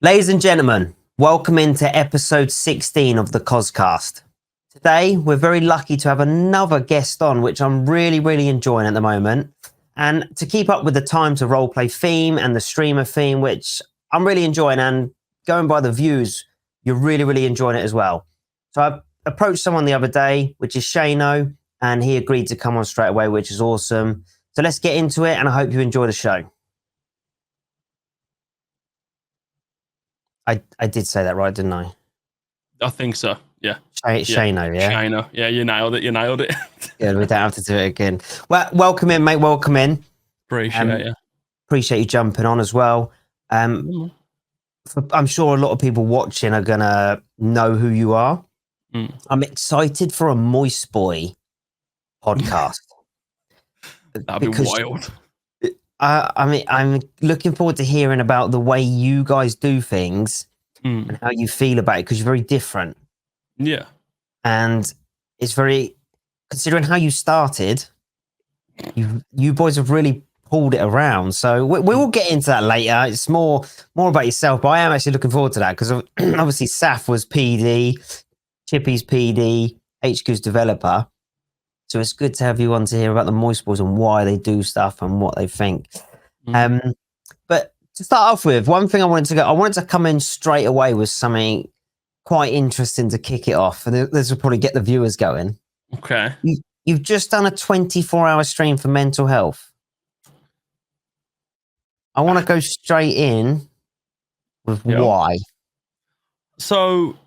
Ladies and gentlemen, welcome into episode 16 of the Coscast. Today, we're very lucky to have another guest on, which I'm really enjoying at the moment. And to keep up with the Time to Roleplay theme and the streamer theme, which I'm really enjoying, and going by the views, you're really enjoying it as well. So I approached someone the other day, which is Shayeno, and he agreed to come on straight away, which is awesome. So let's get into it, and I hope you enjoy the show. I did say that right, didn't I? I think so. Yeah. Shayeno, yeah? Shayeno. Yeah, you nailed it. Good, we don't have to do it again. Well, welcome in, mate. Welcome in. Appreciate you. Appreciate you jumping on as well. I'm sure a lot of people watching are going to know who you are. I'm excited for a Moist Boy podcast. That'd be wild. I'm looking forward to hearing about the way you guys do things and how you feel about it, because you're very different. Yeah. And it's very, considering how you started, you boys have really pulled it around. So we will get into that later. It's more about yourself, but I am actually looking forward to that, because obviously Saf was PD, Chippy's PD, HQ's developer. So it's good to have you on to hear about the Moist Boys and why they do stuff and what they think. But to start off with, one thing I wanted to come in straight away with something quite interesting to kick it off. And this will probably get the viewers going. Okay. You've just done a 24-hour stream for mental health. I want to go straight in with why. So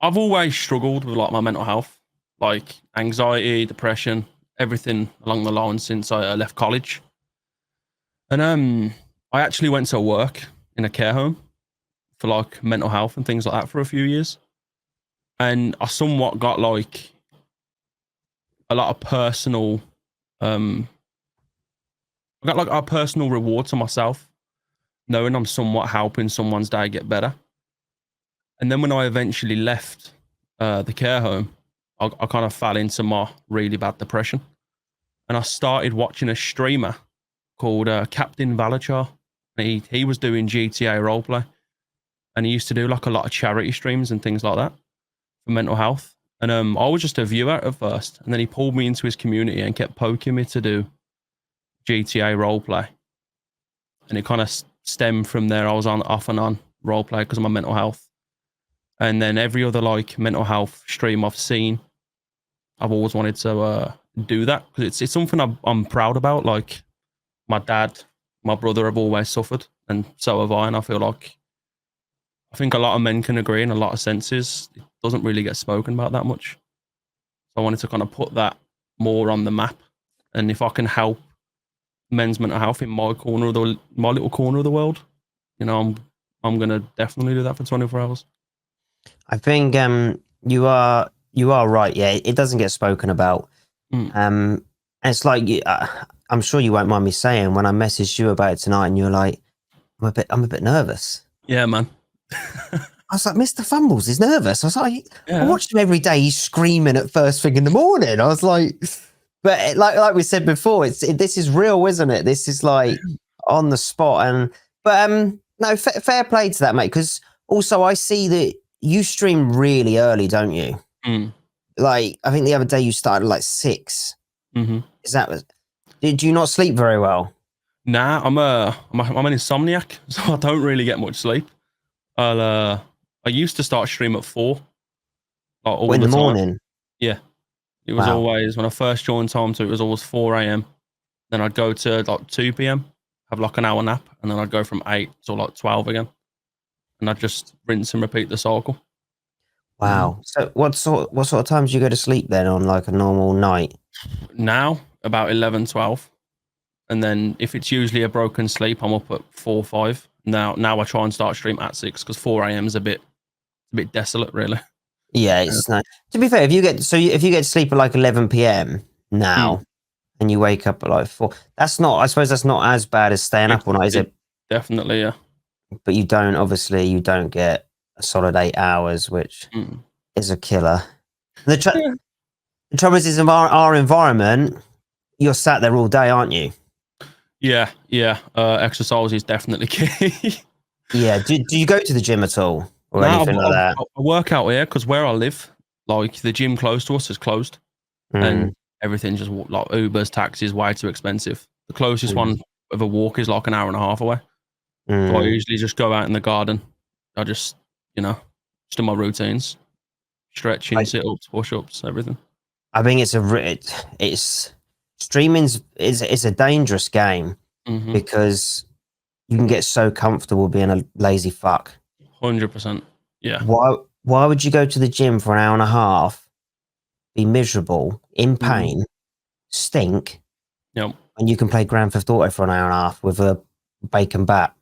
I've always struggled with like my mental health. Like anxiety, depression, everything along the line since I left college. And I actually went to work in a care home for like mental health and things like that for a few years. And I somewhat got like a lot of personal, I got like a personal reward to myself, knowing I'm somewhat helping someone's day get better. And then when I eventually left the care home, I kind of fell into my really bad depression, and I started watching a streamer called Captain Valachar. He was doing GTA roleplay, and he used to do like a lot of charity streams and things like that for mental health. And I was just a viewer at first, and then he pulled me into his community and kept poking me to do GTA roleplay, and it kind of stemmed from there. I was off and on roleplay because of my mental health. And then every other like mental health stream I've seen, I've always wanted to do that, because it's something I'm proud about. Like my dad, my brother have always suffered, and so have I. And I think a lot of men can agree in a lot of senses. It doesn't really get spoken about that much. So I wanted to kind of put that more on the map. And if I can help men's mental health in my little corner of the world, you know, I'm gonna definitely do that for 24 hours. I think you are right. Yeah, it doesn't get spoken about. It's like I'm sure you won't mind me saying, when I messaged you about it tonight, and you're like, I'm a bit nervous. Yeah, man. I was like, Mr. Fumbles is nervous. I was like, yeah. I watched him every day. He's screaming at first thing in the morning. I was like, but like we said before, this is real, isn't it? This is like on the spot. But no, fair play to that, mate. Because also I see that you stream really early, don't you? Like, I think the other day you started at like 6. Did you not sleep very well? Nah, I'm an insomniac, so I don't really get much sleep. I used to start stream at 4. All in the time. Morning? Yeah. It was always, when I first joined Time, so it was always 4 a.m. Then I'd go to like 2 p.m, have like an hour nap, and then I'd go from 8 to like 12 again. And I'd just rinse and repeat the cycle. Wow. So what sort of times do you go to sleep then on like a normal night? Now, about 11, 12. And then if it's usually a broken sleep, I'm up at 4, 5. Now I try and start stream at 6, because 4 a.m. is a bit desolate, really. Yeah, it's nice. To be fair, if you get to sleep at like 11 p.m. now, and you wake up at like 4, I suppose that's not as bad as staying up all night, is it? Definitely, yeah. But you don't get a solid 8 hours, which is a killer. The trouble is in our environment, you're sat there all day, aren't you? Yeah. Exercise is definitely key. Yeah. Do you go to the gym at all or Now anything like that? I work out here because where I live, like the gym close to us is closed, Mm, and everything just like Ubers, taxis, way too expensive. The closest mm, one of a walk is like an hour and a half away. So I mm. usually just go out in the garden. I just, just do my routines, stretching, I sit ups, push ups, everything. I think it's streaming's is a dangerous game Mm-hmm. because you can get so comfortable being a lazy fuck. 100%. Yeah. Why would you go to the gym for an hour and a half, be miserable, in Mm. pain, stink, Yep. and you can play Grand Theft Auto for an hour and a half with a bacon bat?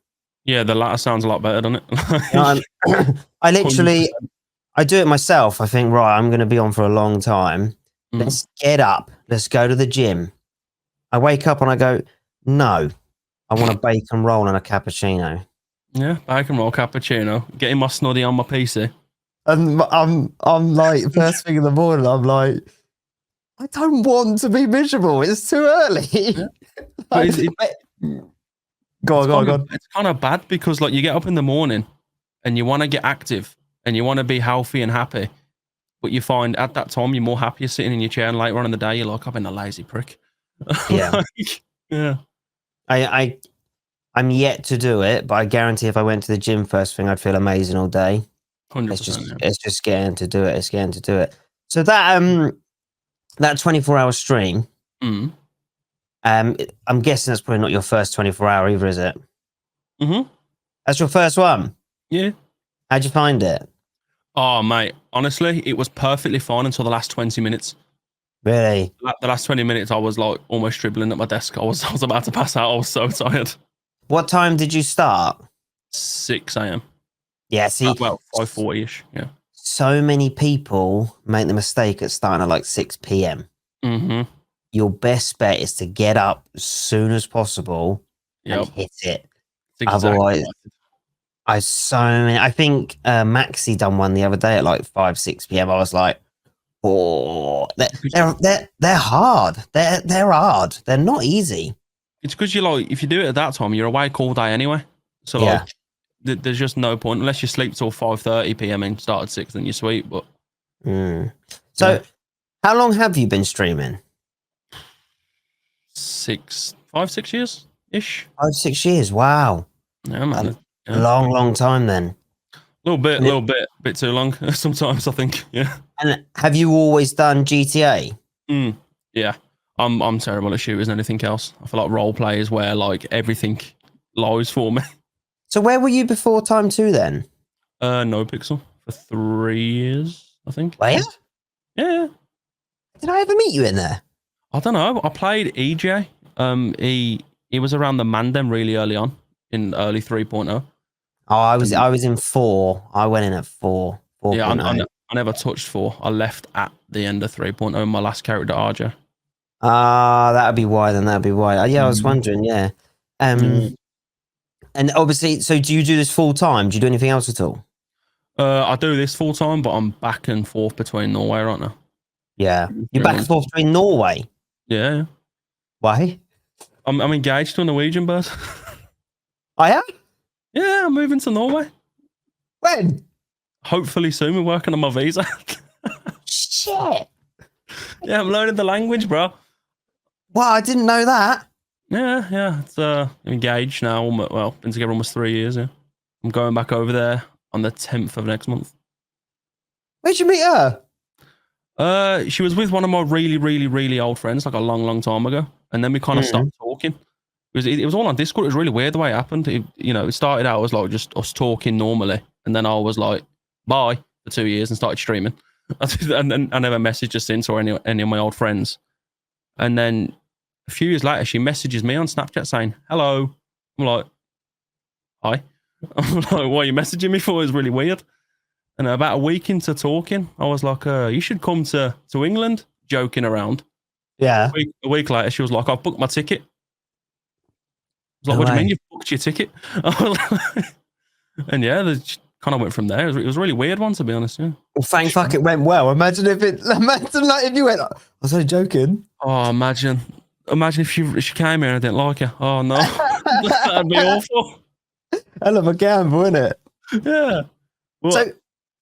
Yeah, the latter sounds a lot better, doesn't You know, it? I Like, literally 100%. I do it myself. I think, right, I'm going to be on for a long time. Mm. Let's get up. Let's go to the gym. I wake up and I go, no, I want a bacon roll and a cappuccino. Yeah, bacon roll cappuccino, getting my snoddy on my PC. And I'm like, first thing in the morning, I'm like, I don't want to be miserable. It's too early. Yeah. But Like, go on, go on, go on. it's kind of bad because like you get up in the morning and you want to get active and you want to be healthy and happy, but you find at that time you're more happier sitting in your chair, and later on in the day you're like, I've been a lazy prick. Yeah. Like, yeah, I I'm yet to do it, but I guarantee if I went to the gym first thing, I'd feel amazing all day. 100%. Yeah. It's just getting to do it. It's getting to do it. So that 24-hour stream, Mm. I'm guessing that's probably not your first 24-hour either, is it? Mm-hmm. That's your first one. Yeah. How'd you find it? Oh, mate. Honestly, it was perfectly fine until the last 20 minutes. Really? The last 20 minutes, I was like almost dribbling at my desk. I was about to pass out. I was so tired. What time did you start? 6 a.m. Yeah, see, About 5:40 ish. Yeah. so many people make the mistake at starting at like 6 p.m. Mm-hmm. Your best bet is to get up as soon as possible and Yep. hit it. It's exactly Otherwise, what I did. I think Maxi done one the other day at like 5, 6 p.m. I was like, oh, they're hard. They're hard. They're not easy. It's because you're like, if you do it at that time, you're awake all day anyway. So Yeah. like, there's just no point unless you sleep till 5:30 p.m. and start at 6, then you're sweet. But So, Yeah. how long have you been streaming? 5, 6 years ish. 5, 6 years. Wow. Yeah, man. Yeah. Long time then. Little bit too long sometimes. I think. Yeah. And have you always done GTA? Yeah. I'm terrible at shooters and anything else. I feel like roleplay is where like everything lies for me. So where were you before Time 2 then? No Pixel for 3 years, I think. Where? Yeah. Did I ever meet you in there? I don't know. I played EJ. He was around the Mandem really early on in early 3.0. Oh, I was in 4. I went in at 4. 4. Yeah, I never touched 4. I left at the end of 3.0. My last character, RJ. Ah, that'd be why then. That'd be why. Yeah, I was wondering. Yeah. And obviously, so do you do this full time? Do you do anything else at all? I do this full time, but I'm back and forth between Norway right now. Yeah. You're back and forth between Norway. Yeah. Why? I'm engaged to a Norwegian bird. I am? Yeah, I'm moving to Norway. When? Hopefully soon. We're working on my visa. Shit. Yeah, I'm learning the language, bro. Well, I didn't know that. Yeah. It's engaged now. Well, been together almost 3 years. Yeah, I'm going back over there on the 10th of next month. Where'd you meet her? She was with one of my really old friends, like a long time ago, and then we kind of stopped talking. It was all on Discord. It was really weird the way it happened. It started out as like just us talking normally, and then I was like, bye for 2 years and started streaming. And then I never messaged her since or any of my old friends. And then a few years later, she messages me on Snapchat saying, hello. I'm like, hi. I'm like, what are you messaging me for? It's really weird. And about a week into talking, I was like, you should come to England, joking around. Yeah. A week later, she was like, I've booked my ticket. I was like, No what do you way. mean you've booked your ticket? And yeah, they kind of went from there. It was a really weird one, to be honest. Yeah. Well, thank fuck it went well. Imagine like if you went, I was only joking. Oh, imagine if she came here and I didn't like her. Oh no, that'd be awful. hell of a gamble, isn't it? Yeah. Well, So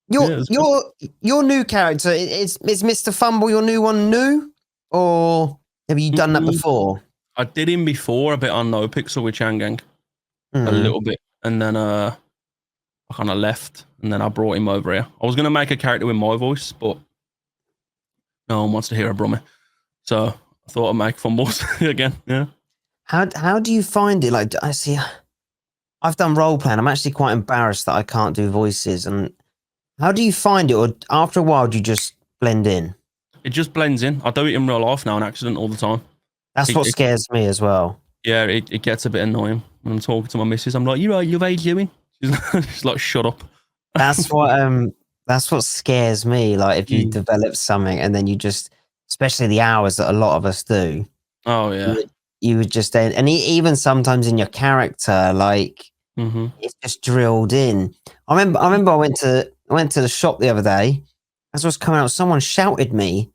your yeah, it's good. your new character is Mr. Fumble your new one new, or have you done that Mm, before? I did him before a bit on No Pixel with Changang, a Mm. little bit, and then I kind of left, and then I brought him over here. I was gonna make a character with my voice, but no one wants to hear a Brummie, so I thought I'd make Fumbles again. Yeah. How do you find it? Like I see, I've done role playing. I'm actually quite embarrassed that I can't do voices. And how do you find it? Or after a while, do you just blend in? It just blends in. I do it in real life now, an accident all the time. That's what scares me as well. Yeah, it gets a bit annoying when I'm talking to my missus. I'm like, "You right? How you doing?" She's like, "Shut up." That's what scares me. Like if you develop something and then you just, especially the hours that a lot of us do, Oh yeah. you would just and even sometimes in your character, like Mm-hmm. it's just drilled in. I remember I went to the shop the other day. As I was coming out, someone shouted me.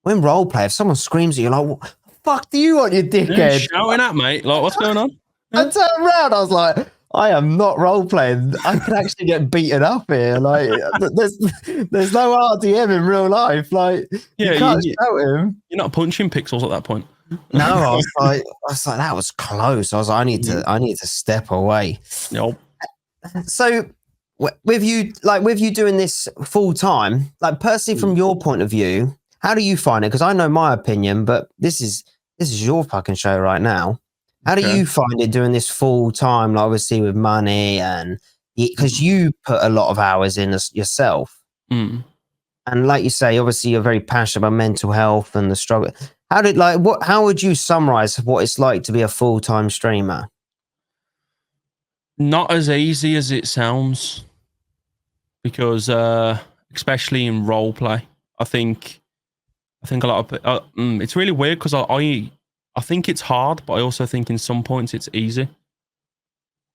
When roleplay, if someone screams at you, like, what the fuck do you want, you Yeah, dickhead? shouting at mate. Like, what's going on? I Yeah. turned around, I was like, I am not role playing. I could actually get beaten up here. Like, there's no RDM in real life. Like, Yeah, you can't shout him. you're not punching pixels at that point. No, I was like, that was close. I was like, I need to step away. Nope. So, with you doing this full time, like personally from your point of view, how do you find it? Because I know my opinion, but this is your fucking show right now. How do Okay. you find it doing this full time? Like obviously with money and because you put a lot of hours in yourself, Mm. and like you say, obviously you're very passionate about mental health and the struggle. How would you summarize what it's like to be a full time streamer? Not as easy as it sounds, because especially in role play, I think a lot of it's really weird because I think it's hard, but I also think in some points it's easy.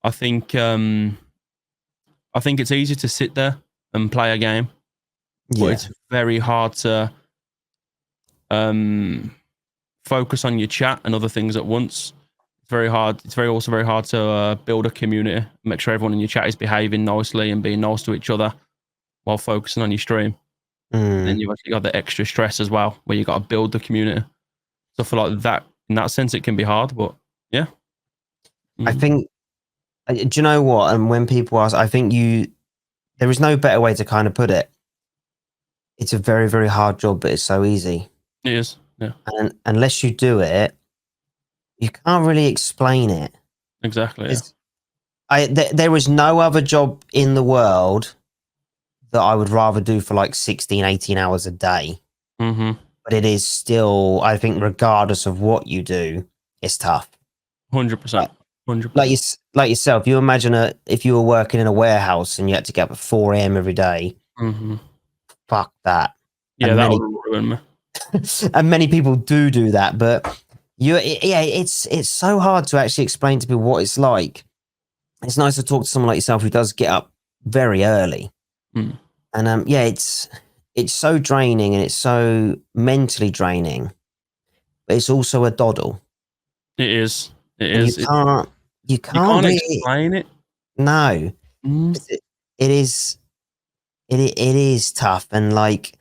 I think it's easy to sit there and play a game, but Yeah. it's very hard to focus on your chat and other things at once. It's very hard. It's also very hard to build a community, make sure everyone in your chat is behaving nicely and being nice to each other while focusing on your stream. Mm. Then you've actually got the extra stress as well, where you got to build the community. So for like that, in that sense, it can be hard. But yeah, I think. Do you know what? And when people ask, I think there is no better way to kind of put it. It's a very, very hard job, but it's so easy. it is. Yeah, And unless you do it, you can't really explain it. exactly. Yeah. There is no other job in the world that I would rather do for like 16, 18 hours a day. Mm-hmm. But it is still, I think, regardless of what you do, it's tough. 100%. 100%. Like yourself, you imagine if you were working in a warehouse and you had to get up at 4 a.m. every day. Mm-hmm. Fuck that. Yeah, that would ruin me. And many people do that, but it's so hard to actually explain to people what it's like. It's nice to talk to someone like yourself who does get up very early, and it's so draining and it's so mentally draining, but it's also a doddle. It is. It And is. you can't really explain it. No, Mm. it is tough, and like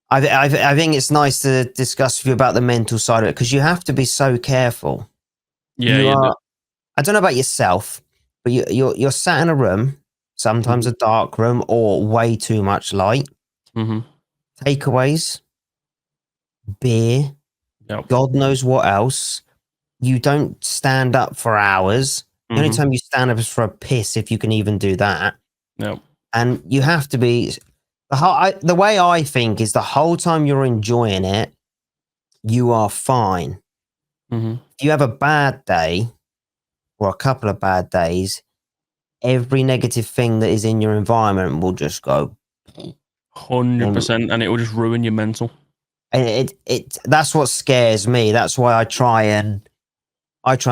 I think it's nice to discuss with you about the mental side of it because you have to be so careful. Yeah, You you do. are. I don't know about yourself, but you're sat in a room, sometimes a dark room or way too much light. Mm-hmm. Takeaways, beer, Yep. God knows what else. You don't stand up for hours. The only time you stand up is for a piss, if you can even do that. Yep. And you have to be the way I think is the whole time you're enjoying it, you are fine. Mm-hmm. If you have a bad day or a couple of bad days, every negative thing that is in your environment will just go 100%, and it will just ruin your mental. And that's what scares me. That's why I try and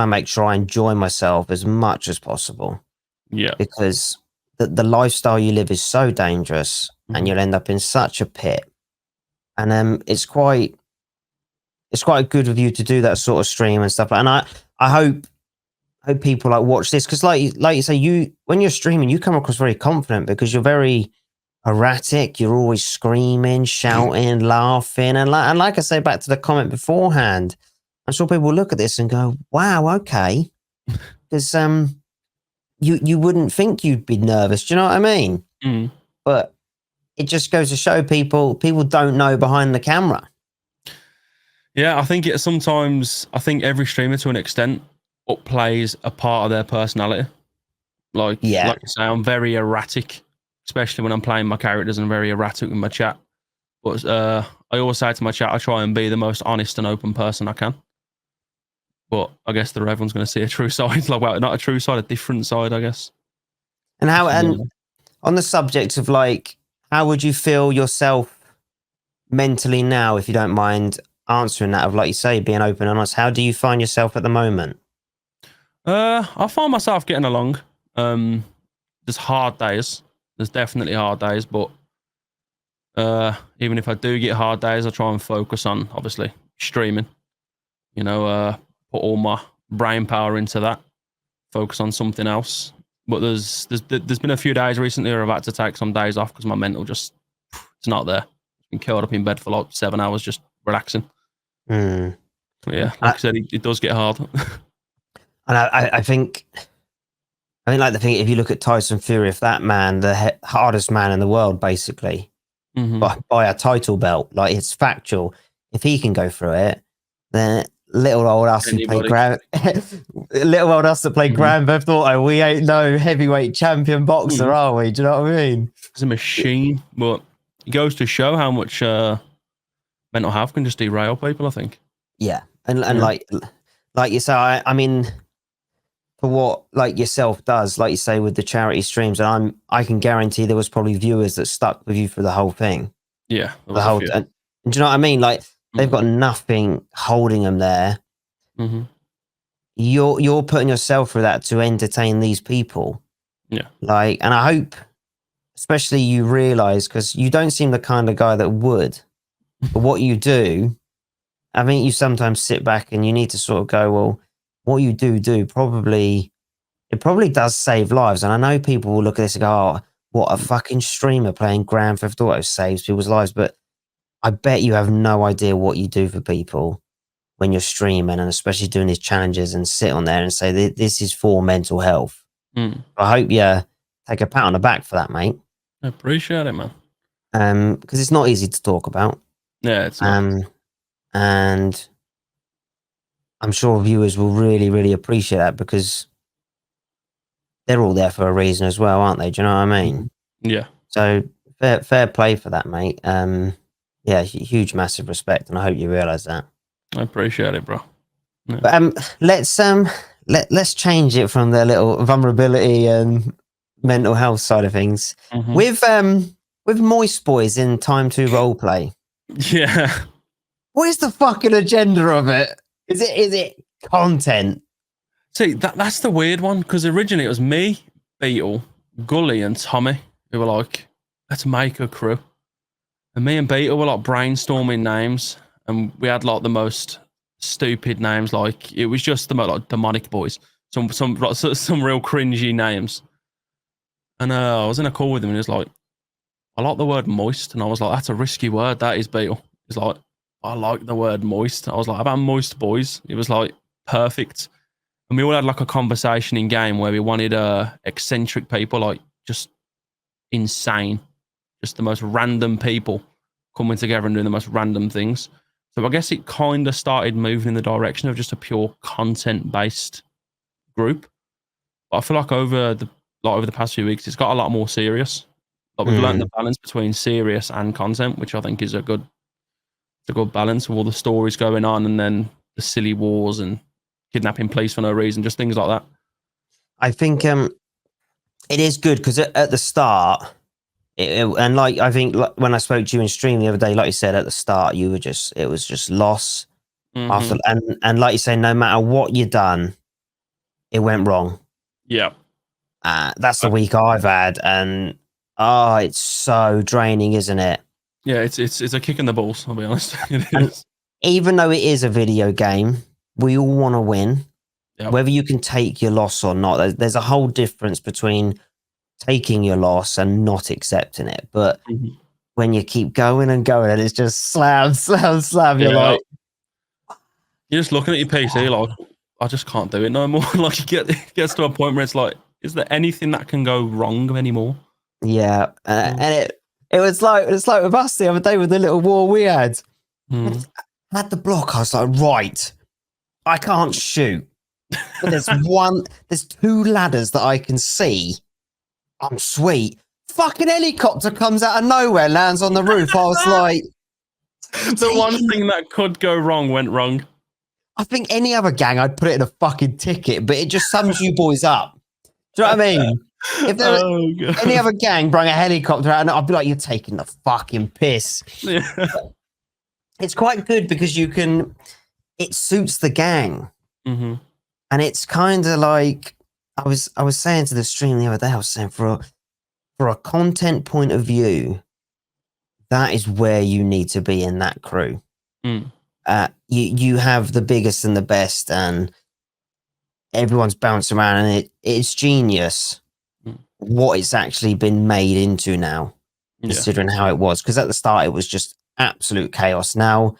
make sure I enjoy myself as much as possible. Yeah. Because the lifestyle you live is so dangerous, and you'll end up in such a pit. And it's quite good of you to do that sort of stream and stuff. And I hope hope people like watch this because, like you say, you when you're streaming, you come across very confident because you're very erratic. You're always screaming, shouting, laughing, and like I say, back to the comment beforehand, I'm sure people will look at this and go, "Wow, okay," because you wouldn't think you'd be nervous. Do you know what I mean? Mm. But it just goes to show people don't know behind the camera. Yeah, I think I think every streamer to an extent upplays a part of their personality. Like Yeah. you say, I'm very erratic, especially when I'm playing my characters, and I'm very erratic with my chat. But I always say to my chat, I try and be the most honest and open person I can. But I guess that everyone's going to see a true side, like, well, not a true side, a different side, I guess. And on the subject of like, how would you feel yourself mentally now, if you don't mind answering that, of like you say, being open and honest? How do you find yourself at the moment? I find myself getting along. There's hard days. There's definitely hard days, but even if I do get hard days, I try and focus on obviously streaming. You know, put all my brain power into that. Focus on something else. But there's been a few days recently where I've had to take some days off because my mental just it's not there. I've been curled up in bed for like 7 hours just relaxing. Mm. Yeah, like I said, it does get hard. And I think like the thing, if you look at Tyson Fury, if that man, the hardest man in the world, basically, by a title belt, like it's factual. If he can go through it, then little old us who play little old us that play Grand Theft Auto, we ain't no heavyweight champion boxer, are we? Do you know what I mean? It's a machine, but it goes to show how much mental health can just derail people, I think. Yeah, and like you say, I mean, for what like yourself does, like you say with the charity streams, and I can guarantee there was probably viewers that stuck with you for the whole thing. Yeah, the whole. And, do you know what I mean? Like they've got nothing holding them there. You're putting yourself through that to entertain these people. Yeah. Like, and I hope, especially you realize, because you don't seem the kind of guy that would. But what you do, I think you sometimes sit back and you need to sort of go, well, what you do probably, it probably does save lives. And I know people will look at this and go, oh, what a fucking streamer playing Grand Theft Auto saves people's lives. But I bet you have no idea what you do for people when you're streaming, and especially doing these challenges, and sit on there and say, this is for mental health. I hope you take a pat on the back for that, mate. I appreciate it, man. Because it's not easy to talk about. Yeah, it's not. And I'm sure viewers will really, really appreciate that, because they're all there for a reason as well, aren't they? Do you know what I mean? Yeah. So fair play for that, mate. Yeah, huge, massive respect, and I hope you realise that. I appreciate it, bro. Yeah. But let's change it from the little vulnerability and mental health side of things. With Moist Boys in Time to Roleplay. Yeah. What is the fucking agenda of it? Is it content? See, that's the weird one, because originally it was me, Beetle, Gully, and Tommy who were like, let's make a crew. And me and Beetle were like brainstorming names, and we had like the most stupid names. Like it was just the most like demonic boys, some real cringy names. And I was in a call with him, and he was like, I like the word moist. And I was like, that's a risky word, that is, Beetle. He's like, I like the word moist. I was like, how about Moist Boys? It was like perfect. And we all had like a conversation in game where we wanted eccentric people, like just insane, just the most random people coming together and doing the most random things. So I guess it kind of started moving in the direction of just a pure content-based group. But I feel like over the past few weeks, it's got a lot more serious. Like we've learned the balance between serious and content, which I think is a good balance of all the stories going on, and then the silly wars and kidnapping police for no reason, just things like that. I think it is good, because at the start, and like I think when I spoke to you in stream the other day, like you said at the start, it was just loss. After, and like you say, no matter what you done, it went wrong. Yeah, that's the week I've had, and it's so draining, isn't it? Yeah, it's a kick in the balls, I'll be honest. It is. And even though it is a video game, we all want to win. Yep. whether you can take your loss or not. There's a whole difference between taking your loss and not accepting it. But when you keep going and going, and it's just slam, slam, slam, you're like, you're just looking at your PC like, I just can't do it no more. Like it gets to a point where it's like, is there anything that can go wrong anymore? yeah, and it was like with us the other day with the little war we had. I had the block. I was like, right, I can't shoot, but there's two ladders that I can see. I'm sweet. Fucking helicopter comes out of nowhere, lands on the roof. I was like, the one thing that could go wrong went wrong. I think any other gang, I'd put it in a fucking ticket, but it just sums you boys up. Do you know what I mean? If there was any other gang bring a helicopter out, I'd be like, you're taking the fucking piss. Yeah. It's quite good because it suits the gang. And it's kind of like, I was saying to the stream the other day, I was saying for a content point of view, that is where you need to be in that crew. You have the biggest and the best, and everyone's bouncing around, and it's genius what it's actually been made into now, considering how it was. Because at the start, it was just absolute chaos. Now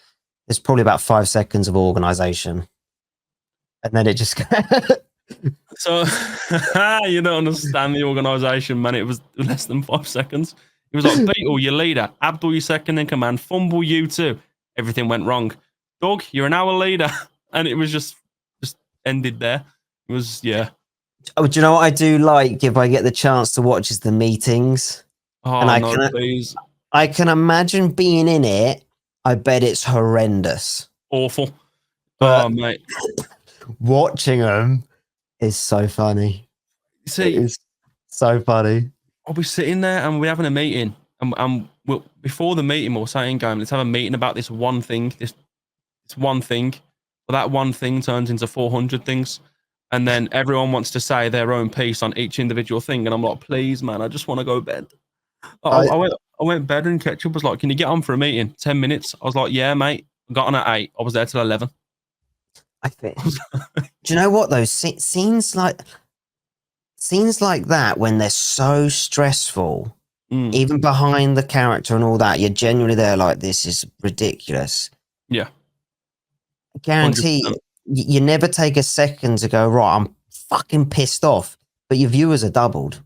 there's probably about 5 seconds of organization, and then it just. So you don't understand the organization, man. It was less than 5 seconds. It was like, Beetle, your leader. Abdul, your second in command. Fumble, you too. Everything went wrong. Doug, you're an hour leader. And it was just ended there. It was, yeah. Oh, do you know what I do like if I get the chance to watch is the meetings? Oh, and please. I can imagine being in it. I bet it's horrendous. Awful. But mate. Watching them is so funny. See, it's so funny. I'll be sitting there and we're having a meeting. And before the meeting, we'll say in game, let's have a meeting about this one thing. This one thing. Well, that one thing turns into 400 things. And then everyone wants to say their own piece on each individual thing. And I'm like, please, man, I just want to go to bed. I went to bed and Ketchup was like, can you get on for a meeting? 10 minutes. I was like, yeah, mate. I got on at 8. I was there till 11. I think. Do you know what, though? Scenes like that, when they're so stressful, even behind the character and all that, you're genuinely there like, this is ridiculous. Yeah. I guarantee you never take a second to go, right, I'm fucking pissed off. But your viewers are doubled.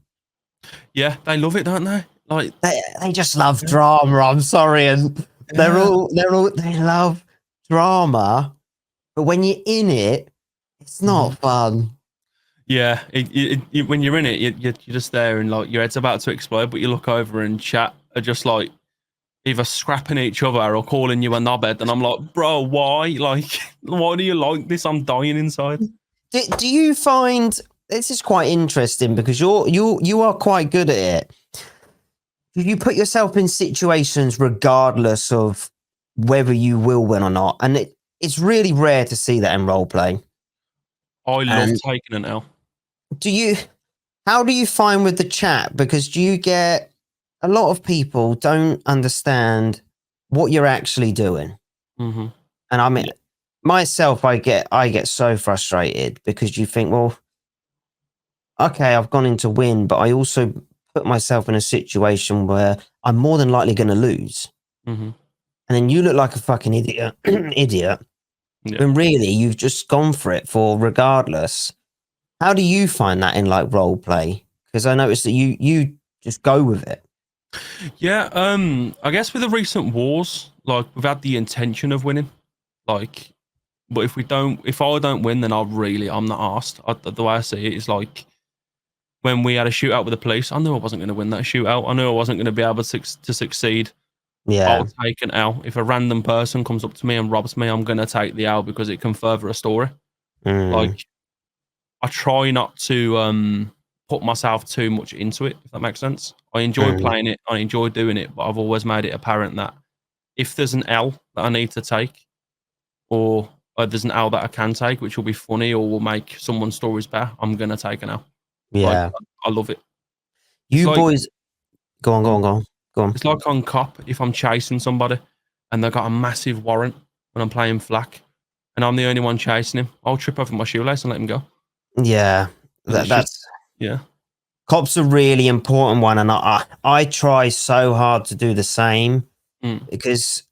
Yeah, they love it, don't they? Like they just love drama. I'm sorry, and they love drama. But when you're in it, it's not fun. Yeah, when you're in it, you're just there and like your head's about to explode, but you look over and chat are just like either scrapping each other or calling you a knobhead, and I'm like, bro, why? Like, why do you like this? I'm dying inside. Do you find this is quite interesting because you are quite good at it? Do you put yourself in situations regardless of whether you will win or not? And it's really rare to see that in roleplay. I love taking an L. How do you find with the chat? Because do you get a lot of people don't understand what you're actually doing? And I mean, myself, I get so frustrated because you think, well, okay, I've gone in to win, but I also put myself in a situation where I'm more than likely going to lose. And then you look like a fucking idiot, when really you've just gone for it for regardless. How do you find that in like role play? Because I noticed that you just go with it. Yeah, I guess with the recent wars, like we've had the intention of winning, like, but if I don't win, then I'm not asked. The way I see it is like when we had a shootout with the police, I knew I wasn't going to win that shootout. I knew I wasn't going to be able to succeed. Yeah, I'll take an L. If a random person comes up to me and robs me, I'm going to take the L because it can further a story. Like, I try not to put myself too much into it, if that makes sense. I enjoy playing it. I enjoy doing it, but I've always made it apparent that if there's an L that I need to take, or there's an L that I can take, which will be funny or will make someone's stories better, I'm going to take an L. Yeah. Like, I love it. You boys, go on. It's like on Cop, if I'm chasing somebody and they've got a massive warrant when I'm playing Flak, and I'm the only one chasing him, I'll trip over my shoelace and let him go. Yeah, And it's that's yeah. cop's a really important one, and I try so hard to do the same because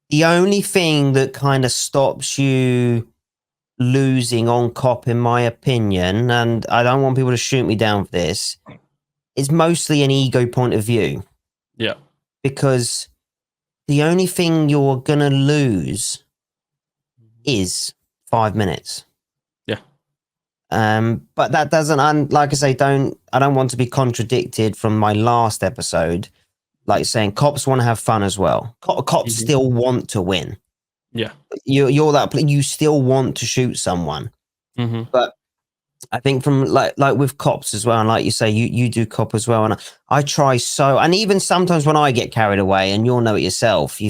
the only thing that kind of stops you losing on cop, in my opinion, and I don't want people to shoot me down for this, is mostly an ego point of view. Yeah. Because the only thing you're gonna lose is 5 minutes. Yeah. But that doesn't, like I say, I don't want to be contradicted from my last episode, like saying cops want to have fun as well. Cops still want to win. Yeah. You're that, you still want to shoot someone. But I think from like with cops as well, and like you say, you do cop as well, and I try so, and even sometimes when I get carried away, and you'll know it yourself,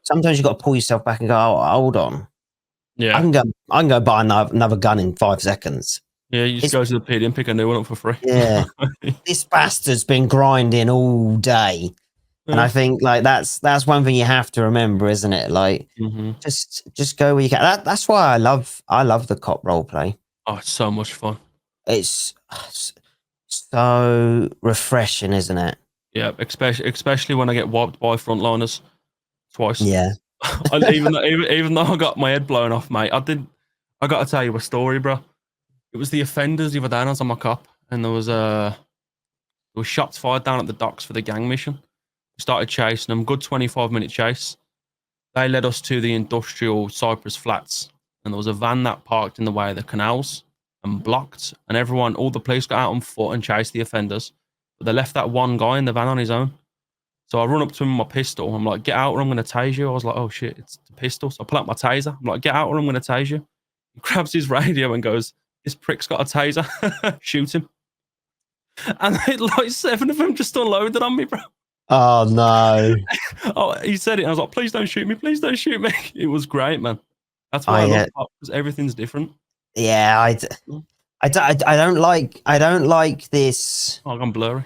sometimes you got to pull yourself back and go, oh, hold on, Yeah. I can go buy another gun in 5 seconds. Yeah, you just go to the PD and pick a new one up for free. Yeah, this bastard's been grinding all day, and I think like that's one thing you have to remember, isn't it? Like just go where you can. That's why I love the cop role play. Oh, it's so much fun. It's so refreshing, isn't it? Yeah, especially when I get wiped by frontliners twice. Yeah. even though I got my head blown off, mate, I got to tell you a story, bro. It was the offenders the other day. I was on my cop, and there was shots fired down at the docks for the gang mission. We started chasing them. Good 25-minute chase. They led us to the industrial Cypress Flats, and there was a van that parked in the way of the canals and blocked. And all the police got out on foot and chased the offenders, but they left that one guy in the van on his own. So I run up to him with my pistol. I'm like, get out or I'm going to tase you. I was like, oh shit, it's the pistol. So I pull out my taser. I'm like, get out or I'm going to tase you. He grabs his radio and goes, this prick's got a taser. Shoot him. And like 7 of them just unloaded on me, bro. Oh no. Oh, he said it. And I was like, please don't shoot me. Please don't shoot me. It was great, man. That's why I love pop, because everything's different. Yeah, I don't like this. Oh, I'm blurry.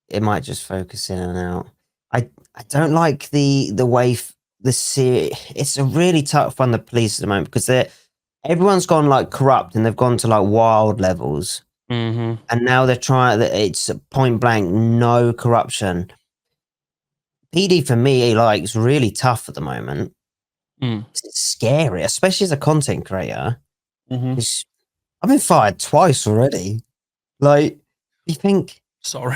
It might just focus in and out. I don't like the way it's a really tough on the police at the moment, because everyone's gone like corrupt and they've gone to like wild levels. And now they're trying that it's point blank, no corruption. PD for me, like, it's really tough at the moment. It's scary, especially as a content creator. I've been fired twice already. Like, you think, sorry,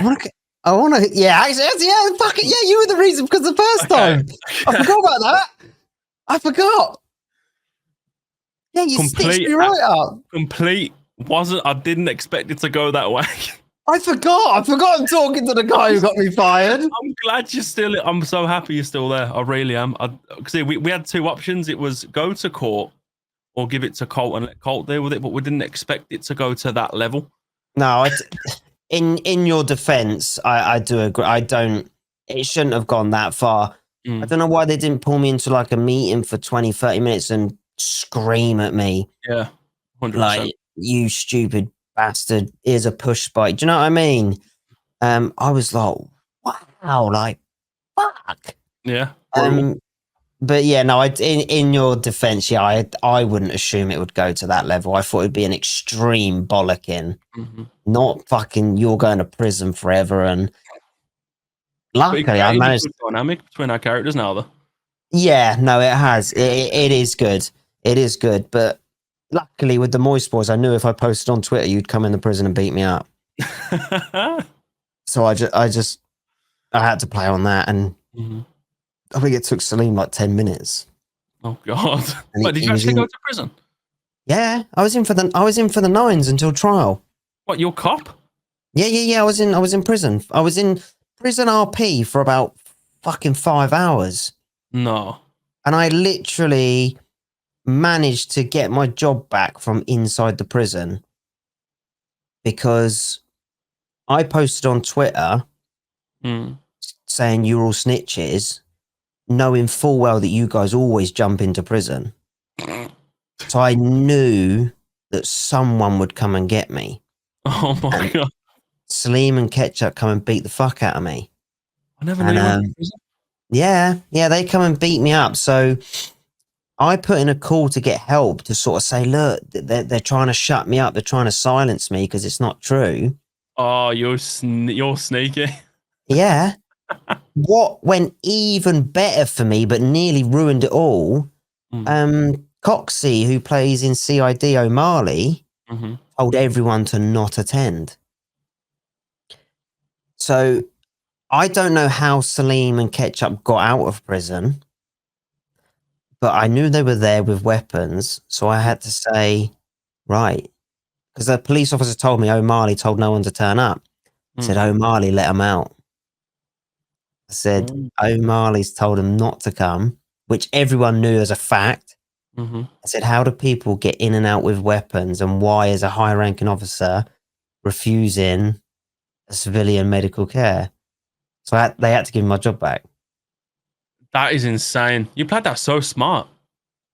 I want to, yeah, actually, yeah, fuck it, yeah, you were the reason, because the first time I forgot about that. I forgot. Yeah, you stitched me right up. I didn't expect it to go that way. I forgot. I'm talking to the guy who got me fired. I'm glad you're still. I'm so happy you're still there. I really am. See, we had 2 options. It was go to court or give it to Colt and let Colt deal with it. But we didn't expect it to go to that level. No, in your defense, I do agree. It shouldn't have gone that far. I don't know why they didn't pull me into like a meeting for 20, 30 minutes and scream at me. Yeah, 100%. Like, you stupid bastard, here's a push bike. Do you know what I mean? I was like, wow, like, fuck. Yeah. But yeah, no, in your defense, yeah, I wouldn't assume it would go to that level. I thought it'd be an extreme bollocking, not fucking you're going to prison forever. And luckily, I managed. A good dynamic between our characters now, though. Yeah, no, it has. It is good. It is good, but luckily with the Moist Boys, I knew if I posted on Twitter, you'd come in the prison and beat me up. So I had to play on that, and I think it took Saleem like 10 minutes. Oh God! Wait, did you actually go to prison? Yeah, I was in for the 9s until trial. What, you're a cop? Yeah. I was in prison. I was in prison RP for about fucking 5 hours. No. And I literally managed to get my job back from inside the prison because I posted on Twitter saying you're all snitches, knowing full well that you guys always jump into prison. So I knew that someone would come and get me. Oh my God. Saleem and Ketchup come and beat the fuck out of me. I never knew you went to prison. Yeah, they come and beat me up. So I put in a call to get help to sort of say, look, they're trying to shut me up. They're trying to silence me because it's not true. Oh, you're sneaky. Yeah. What went even better for me, but nearly ruined it all? Coxie, who plays in CID O'Malley, told everyone to not attend. So I don't know how Saleem and Ketchup got out of prison, but I knew they were there with weapons. So I had to say, right, because the police officer told me O'Malley told no one to turn up. I said, O'Malley, let them out. I said, O'Malley's told them not to come, which everyone knew as a fact. I said, how do people get in and out with weapons, and why is a high ranking officer refusing a civilian medical care? So they had to give me my job back. That is insane. You played that so smart.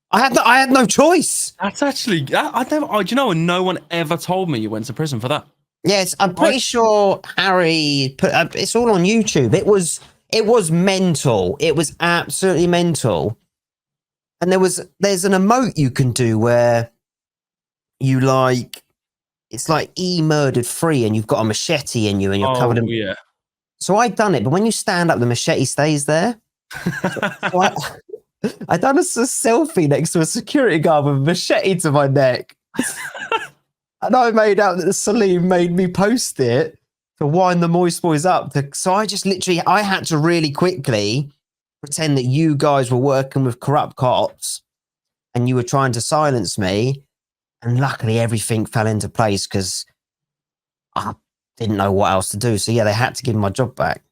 I had no choice. That's actually, do you know, no one ever told me you went to prison for that. Yes, I'm pretty sure Harry put it's all on YouTube. It was mental. It was absolutely mental. And there's an emote you can do where you it's like murdered free, and you've got a machete in you, and you're covered in. Yeah. So I'd done it, but when you stand up, the machete stays there. So I done a selfie next to a security guard with a machete to my neck. And I made out that Saleem made me post it to wind the Moist Boys up. So I just I had to really quickly pretend that you guys were working with corrupt cops and you were trying to silence me. And luckily everything fell into place because I didn't know what else to do. So yeah, they had to give me my job back.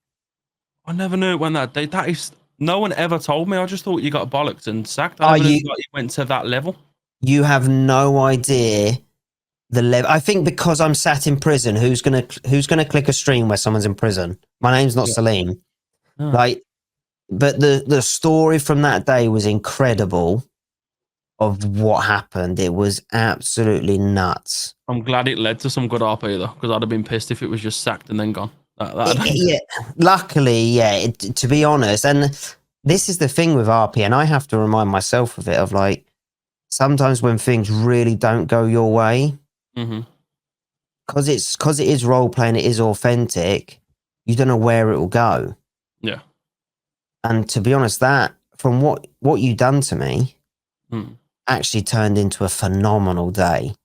I never knew it went that day. That is, no one ever told me. I just thought you got bollocked and sacked. I never knew you went to that level. You have no idea the level. I think because I'm sat in prison, who's gonna click a stream where someone's in prison? My name's not Saleem. But the story from that day was incredible. Of what happened, it was absolutely nuts. I'm glad it led to some good RP though, because I'd have been pissed if it was just sacked and then gone. Yeah, luckily, yeah. To be honest, and this is the thing with RP, and I have to remind myself of it. Of like, sometimes when things really don't go your way, because it is role playing, it is authentic. You don't know where it will go. Yeah. And to be honest, that from what you done to me, actually turned into a phenomenal day.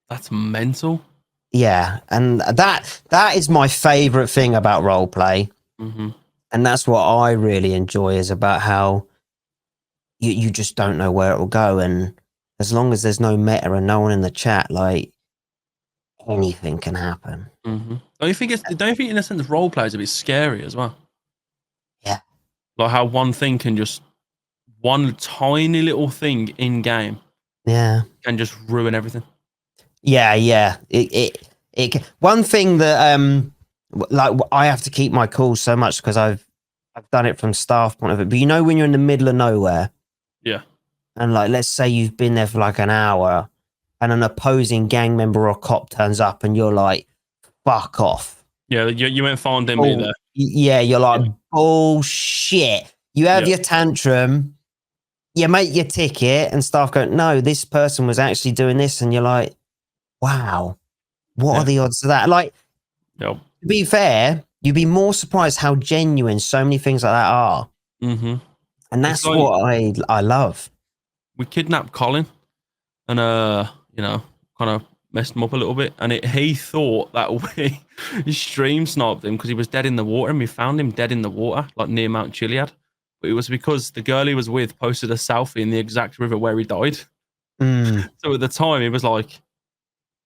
That's mental. Yeah, and that is my favorite thing about roleplay, and that's what I really enjoy is about how you just don't know where it will go, and as long as there's no meta and no one in the chat, like anything can happen. Don't you think in a sense roleplay is a bit scary as well? Yeah, like how one tiny little thing in game, can just ruin everything. Yeah. It one thing that like I have to keep my cool so much because I've done it from staff point of view. But you know when you're in the middle of nowhere, and like let's say you've been there for like an hour, and an opposing gang member or cop turns up, and you're like, "Fuck off." Yeah, you went found him there. Yeah, you're like, bullshit. You have your tantrum. You make your ticket, and staff go, "No, this person was actually doing this," and you're like, wow, what are the odds of that? Like, to be fair, you'd be more surprised how genuine so many things like that are. And that's like, what I love. We kidnapped Colin and, kind of messed him up a little bit. And he thought that we stream sniped him because he was dead in the water, and we found him dead in the water, like near Mount Chiliad. But it was because the girl he was with posted a selfie in the exact river where he died. So at the time, he was like,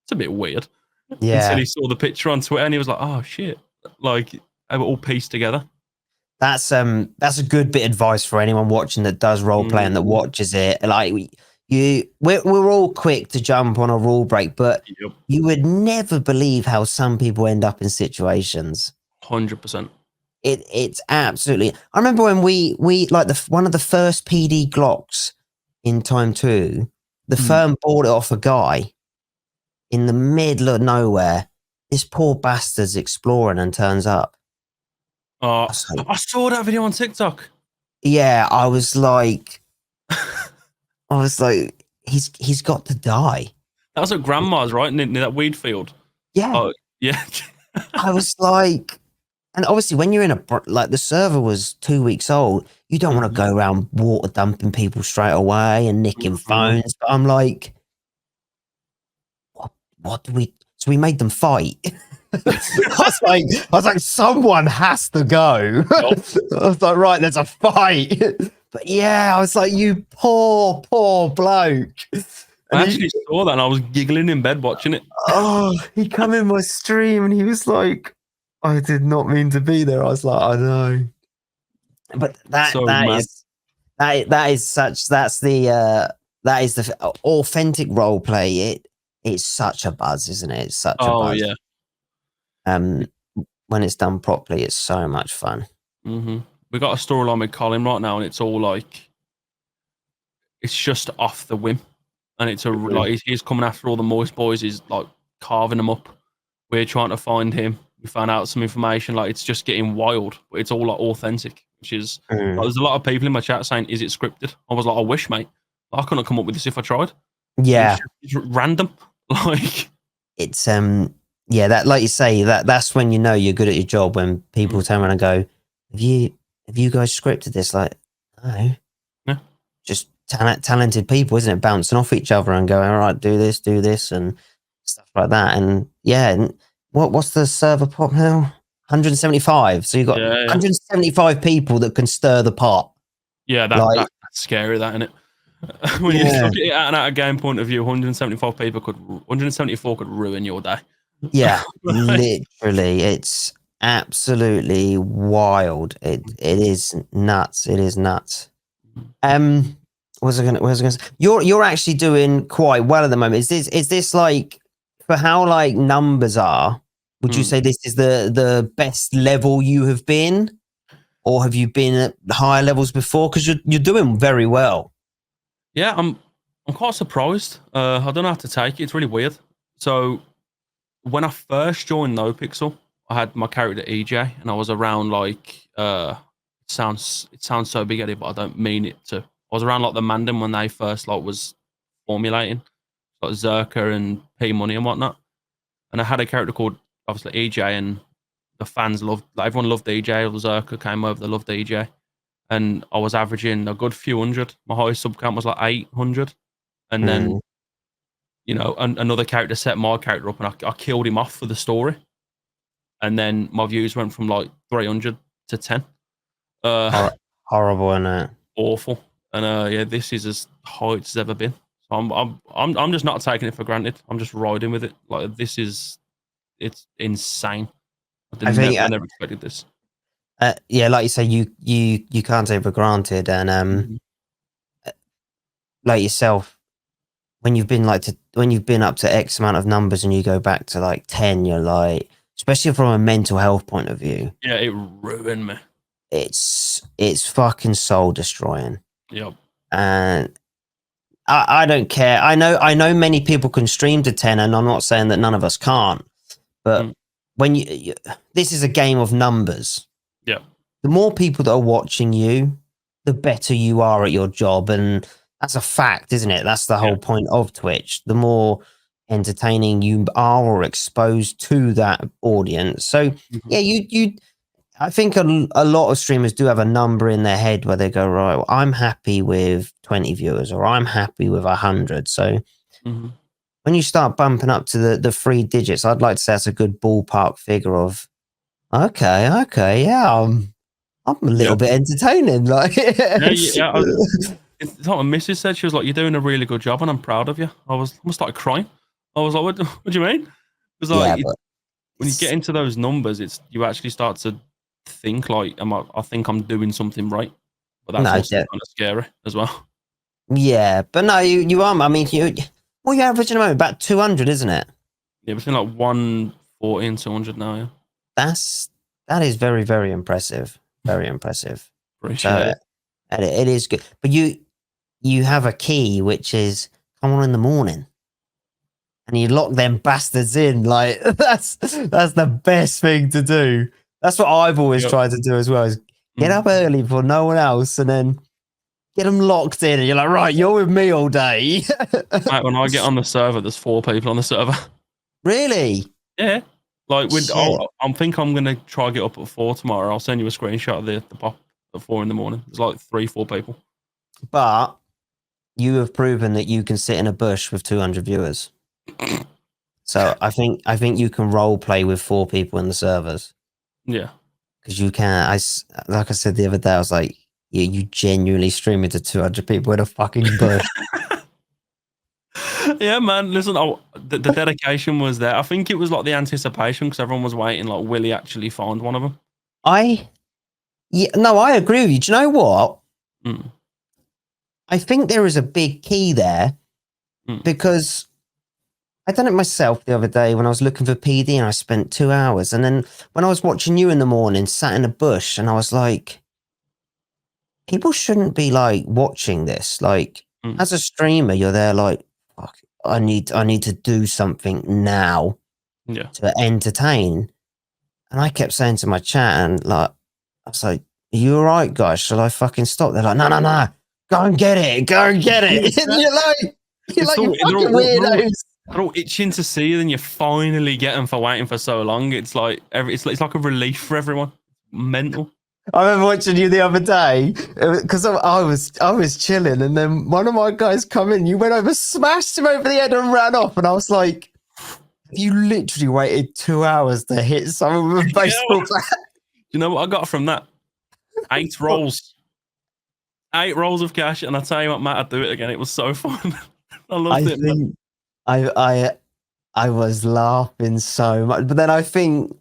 it's a bit weird. Until he saw the picture on Twitter and he was like, oh shit. Like they were all pieced together. That's a good bit of advice for anyone watching that does role play and that watches it. Like we're all quick to jump on a rule break, but you would never believe how some people end up in situations. 100%. It's absolutely. I remember when we like one of the first PD Glocks in Time 2, the firm bought it off a guy in the middle of nowhere. This poor bastard's exploring and turns up. I saw that video on TikTok. Yeah, I was like, I was like, he's got to die. That was at grandma's, right? Near that weed field. Yeah. Oh, yeah. I was like, and obviously when you're in like the server was 2 weeks old, you don't want to go around water dumping people straight away and nicking phones. But I'm like, what do we? So we made them fight. I was like, someone has to go. I was like, right, there's a fight. But yeah, I was like, you poor bloke. I actually saw that and I was giggling in bed watching it. Oh, he come in my stream and he was like, I did not mean to be there. I was like, I know. But that is the authentic role play. It's such a buzz, isn't it? It's such a buzz. Yeah. When it's done properly, it's so much fun. We got a storyline with Colin right now, and it's all like it's just off the whim, and it's like he's coming after all the Moist boys. He's like carving them up. We're trying to find him. We found out some information. Like it's just getting wild, but it's all like authentic. Which is like, there's a lot of people in my chat saying, "Is it scripted?" I was like, "I wish, mate. I couldn't come up with this if I tried." Yeah, it's random. Like it's yeah, that like you say that's when you know you're good at your job, when people turn around and go, have you guys scripted this? Like, no, yeah, just talented people, isn't it, bouncing off each other and going, all right, do this and stuff like that. And yeah, and what's the server pop now? 175. So you've got 175 people that can stir the pot. Yeah, that's scary, that, isn't it? When you look at it at a game point of view, 174 could ruin your day. Yeah, literally, it's absolutely wild. It is nuts. It is nuts. What was I gonna say? You're actually doing quite well at the moment. Is this like, for how like numbers are? Would you say this is the best level you have been, or have you been at higher levels before? Because you're doing very well. Yeah, I'm quite surprised. I don't know how to take it. It's really weird. So when I first joined NoPixel, I had my character EJ, and I was around like it sounds so big headed, but I don't mean it to. I was around like the Mandem when they first like was formulating, like Zerka and P Money and whatnot. And I had a character called obviously EJ, and the fans loved, like, everyone loved EJ. Zerka came over, they loved EJ. And I was averaging a good few hundred. My highest sub count was like 800. And then, you know, another character set my character up, and I killed him off for the story. And then my views went from like 300 to 10. Horrible, isn't it? Awful. And yeah, this is as high as it's ever been. So I'm just not taking it for granted. I'm just riding with it. Like it's insane. I never expected this. Yeah, like you say, you can't take it for granted, and like yourself, when you've been up to X amount of numbers and you go back to like 10, you're like, especially from a mental health point of view. Yeah, it ruined me. It's fucking soul destroying. Yep. And I don't care. I know many people can stream to 10, and I'm not saying that none of us can't, but when you this is a game of numbers. Yeah. The more people that are watching you, the better you are at your job. And that's a fact, isn't it? That's the whole point of Twitch. The more entertaining you are or exposed to that audience. So yeah, I think a lot of streamers do have a number in their head where they go, right, well, I'm happy with 20 viewers, or I'm happy with 100. So when you start bumping up to the 3 digits, I'd like to say that's a good ballpark figure of, okay, yeah, I'm a little bit entertaining. Like, it's like my missus said. She was like, "You're doing a really good job, and I'm proud of you." I almost started crying. I was like, "What do you mean?" Because like, when you get into those numbers, you actually start to think like, I think I'm doing something right, but that's also kind of scary as well. Yeah, but no, you are. I mean, you're averaging about 200, isn't it? Yeah, between like 140 and 200 now. Yeah, that is very, very impressive. Very impressive. Appreciate it. It is good, but you have a key, which is come on in the morning, and you lock them bastards in. Like that's the best thing to do. That's what I've always tried to do as well. Is get up early for no one else, and then get them locked in, and you're like, right, you're with me all day. Mate, when I get on the server, there's 4 people on the server. Really? Yeah. Like, Shit. I think I'm going to try get up at 4 tomorrow. I'll send you a screenshot of the pop at 4 in the morning. There's like 3-4 people. But you have proven that you can sit in a bush with 200 viewers. So I think you can role play with 4 people in the servers. Yeah. Because you can. Like I said the other day, I was like, you genuinely stream into 200 people in a fucking bush. Yeah, man. Listen, the dedication was there. I think it was like the anticipation because everyone was waiting. Like, will he actually find one of them? I agree with you. Do you know what? Mm. I think there is a big key there because I done it myself the other day when I was looking for PD and I spent 2 hours. And then when I was watching you in the morning, sat in a bush, and I was like, people shouldn't be like watching this. Like, as a streamer, you're there like, fuck, I need to do something now to entertain. And I kept saying to my chat, and like, I was like, are you all right, guys? Shall I fucking stop? They're like, no, go and get it. And you're like, you fucking weirdos. They're all itching to see you, and you finally get them for waiting for so long. It's like it's like a relief for everyone. Mental. I remember watching you the other day because I was chilling, and then one of my guys come in. You went over, smashed him over the head, and ran off. And I was like, you literally waited 2 hours to hit someone with a baseball bat. You know what I got from that? 8 rolls. 8 rolls of cash, and I tell you what, Matt, I'd do it again. It was so fun. I loved it. Think I was laughing so much, but then I think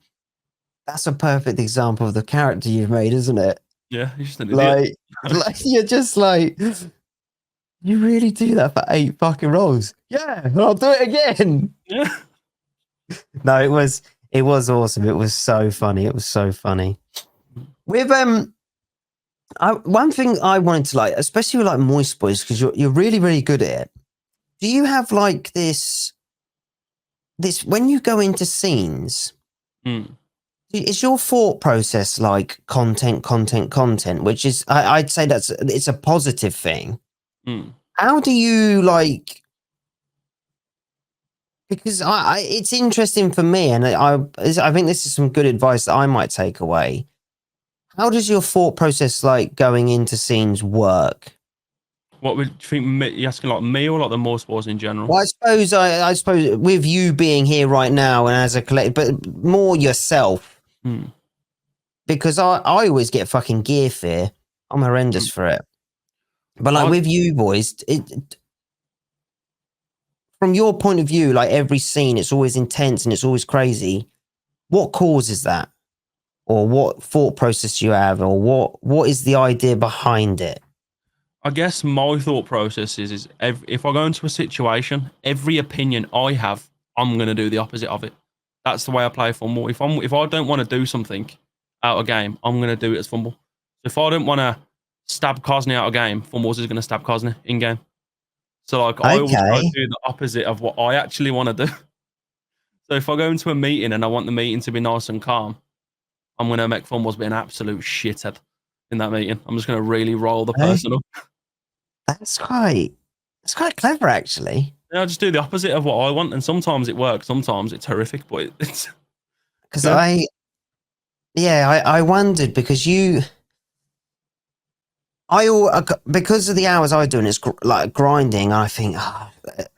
that's a perfect example of the character you've made, isn't it? Yeah, you're just an idiot. Like you're just like, you really do that for 8 fucking rolls? Yeah, I'll do it again. Yeah. No, it was awesome. It was so funny. With one thing I wanted to like, especially with like Moist Boys, because you're really, really good at it. Do you have like this when you go into scenes? Is your thought process like content, which is I'd say it's a positive thing. How do you like? Because it's interesting for me, and I think this is some good advice that I might take away. How does your thought process like going into scenes work? What would you think? You asking like me or like the Moist Boys in general? Well, I suppose with you being here right now and as a collective, but more yourself. Because I always get fucking gear fear. I'm horrendous for it. But like with you boys, from your point of view, like every scene, it's always intense and it's always crazy. What causes that? Or what thought process you have? Or what is the idea behind it? I guess my thought process is if I go into a situation, every opinion I have, I'm going to do the opposite of it. That's the way I play Fumble. If I don't want to do something out of game, I'm going to do it as Fumble. So if I don't want to stab Cosney out of game, Fumbles is going to stab Cosney in game. So like I always try to do the opposite of what I actually want to do. So if I go into a meeting and I want the meeting to be nice and calm, I'm going to make Fumbles be an absolute shithead in that meeting. I'm just going to really roll the person up. That's quite clever, actually. Yeah, I just do the opposite of what I want, and sometimes it works, sometimes it's horrific, but it's because I wondered because because of the hours I do, and it's like grinding. I think,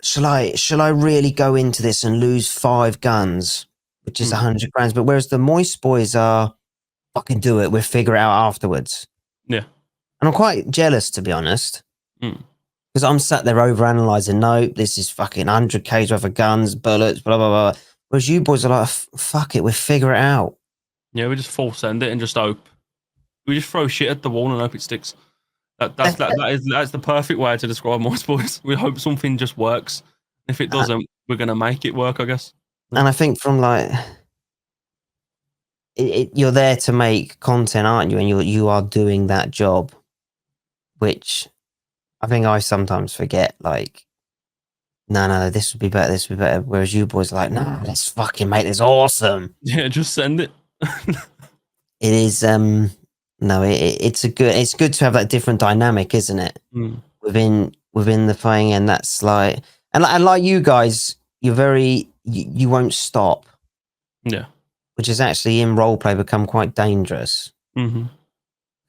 shall I really go into this and lose 5 guns, which is 100 grand? But whereas the Moist Boys are, fucking do it. We'll figure it out afterwards. Yeah, and I'm quite jealous, to be honest. Because I'm sat there overanalyzing. No, this is fucking 100K's worth of guns, bullets, blah, blah, blah. Whereas you boys are like, fuck it, we'll figure it out. Yeah, we just full send it and just hope. We just throw shit at the wall and hope it sticks. That's the perfect way to describe Moist Boys. We hope something just works. If it doesn't, we're going to make it work, I guess. And I think from like, you're there to make content, aren't you? And you are doing that job, which I think I sometimes forget, like, no, this would be better. Whereas you boys are like, no, let's fucking make this awesome. Yeah, just send it. It is, no, No, it's good to have that different dynamic, isn't it? Mm. Within the playing, and that's like, and like you guys, you won't stop, Yeah. which is actually in role play become quite dangerous Mm-hmm.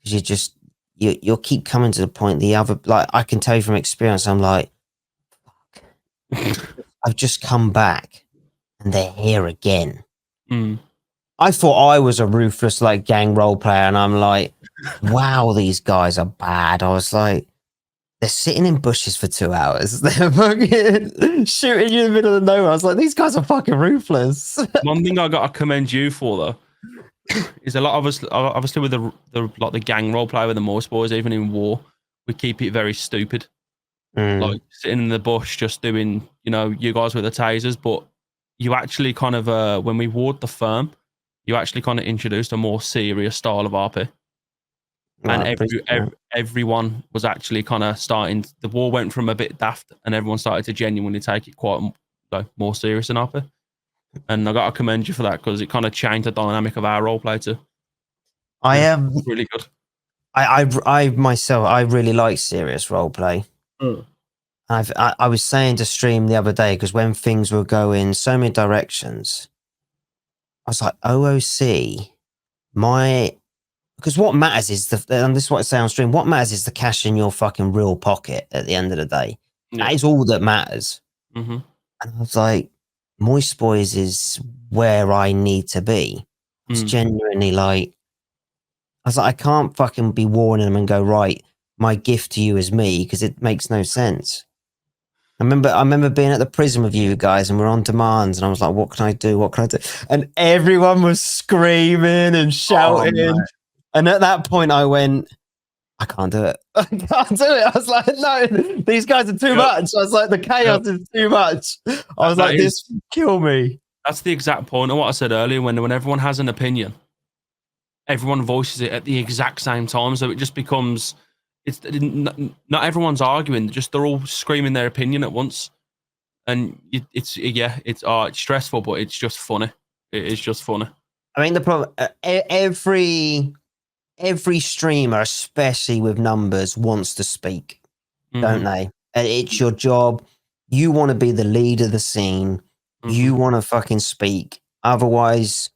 because you'll keep coming to the point. The other, like, I can tell you from experience, I'm like, I've just come back and they're here again. Mm. I thought I was a ruthless like gang role player, and I'm like, wow, these guys are bad. I was like, they're sitting in bushes for 2 hours. They're fucking shooting you in the middle of nowhere. I was like, these guys are fucking ruthless. One thing I got to commend you for though is a lot of us, obviously with the gang role play with the Morse boys, even in war, we keep it very stupid. Like sitting in the bush, just doing, you guys with the tasers, but you actually kind of, when we warred the firm, you actually kind of introduced a more serious style of RP. Well, And I appreciate that. everyone was actually kind of starting. The war went from a bit daft, and everyone started to genuinely take it quite more serious than RP. And I got to commend you for that because it kind of changed the dynamic of our role play too. I Yeah, am. really good. I myself, I really like serious role play. I was saying to stream the other day because when things were going so many directions, I was like, OOC, because what matters is and this is what I say on stream. What matters is the cash in your fucking real pocket at the end of the day. Yeah. That is all that matters. Mm-hmm. And I was like, Moist Boys is where I need to be. I was genuinely like, I was like, I can't fucking be warning them and go, right, my gift to you is me, because it makes no sense. I remember being at the prison with you guys and we're on demands and I was like, what can I do? What can I do? And everyone was screaming and shouting. And at that point I went, I can't do it. I can't do it. I was like, no, these guys are too much. I was like, the chaos is too much. I was like, this will kill me. That's the exact point of what I said earlier. When everyone has an opinion, everyone voices it at the exact same time, so it just becomes not everyone's arguing. Just they're all screaming their opinion at once, and it's stressful, but it's just funny. It is just funny. I mean, the problem every streamer, especially with numbers, wants to speak, don't they? And it's your job. You want to be the lead of the scene. You want to fucking speak. Otherwise,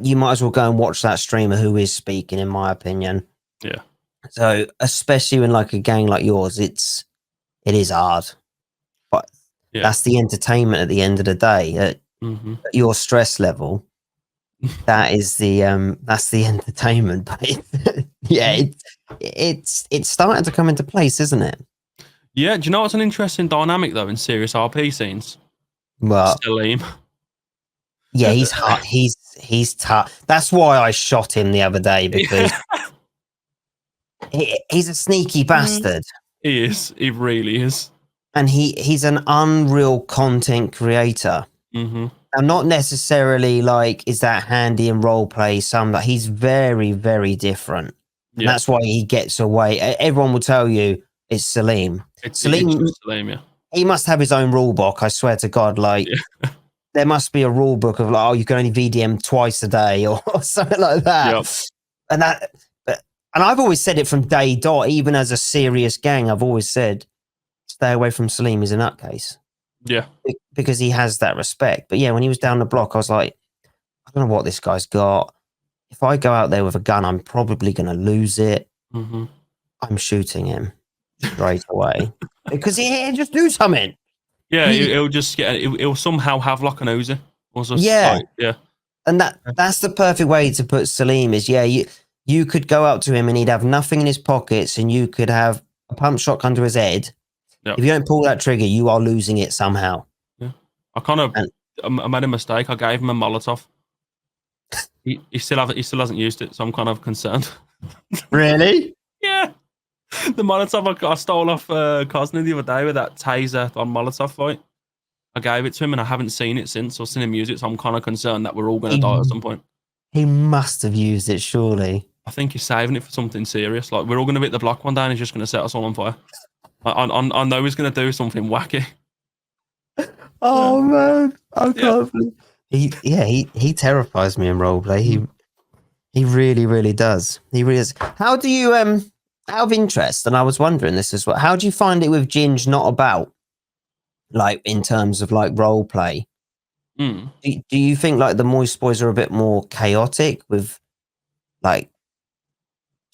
you might as well go and watch that streamer who is speaking, in my opinion. Yeah. So, especially in like a gang like yours, it is hard, but that's the entertainment at the end of the day. At your stress level, that's the entertainment. But yeah, it's starting to come into place, isn't it? Yeah. Do you know what's an interesting dynamic though in serious RP scenes? Well, Saleem. Yeah, he's hot. He's tough. That's why I shot him the other day, because he's a sneaky bastard. He is. He really is. And he's an unreal content creator. And not necessarily like is that handy in role play. He's very, very different. And that's why he gets away. Everyone will tell you it's Saleem. It's Saleem, yeah. He must have his own rule book. I swear to God, like. There must be a rule book of like, oh, you can only VDM twice a day or something like that. Yep. And I've always said it from day dot, even as a serious gang, I've always said, stay away from Saleem. He's a nutcase. Yeah. Because he has that respect. But yeah, when he was down the block, I was like, I don't know what this guy's got. If I go out there with a gun, I'm probably going to lose it. I'm shooting him straight away because he'll just do something. Yeah, he'll just he'll somehow have like an Uzi. And that's the perfect way to put Saleem is, you could go up to him and he'd have nothing in his pockets and you could have a pump shot under his head. Yep. If you don't pull that trigger, you are losing it somehow. Yeah. I made a mistake. I gave him a Molotov. He still hasn't used it, so I'm kind of concerned. Really? Yeah. The Molotov I stole off Cosner the other day with that taser on Molotov fight. I gave it to him and I haven't seen it since or seen him use it, so I'm kind of concerned that we're all going to die at some point. He must have used it, surely. I think he's saving it for something serious. Like, we're all going to hit the block one day and he's just going to set us all on fire. I know he's going to do something wacky. Oh, man. I can't believe he terrifies me in roleplay. He really, really does. He really is. How do you out of interest? And I was wondering this as well. How do you find it with Ginge not about, like in terms of like role play? Mm. Do you think like the Moist Boys are a bit more chaotic with like?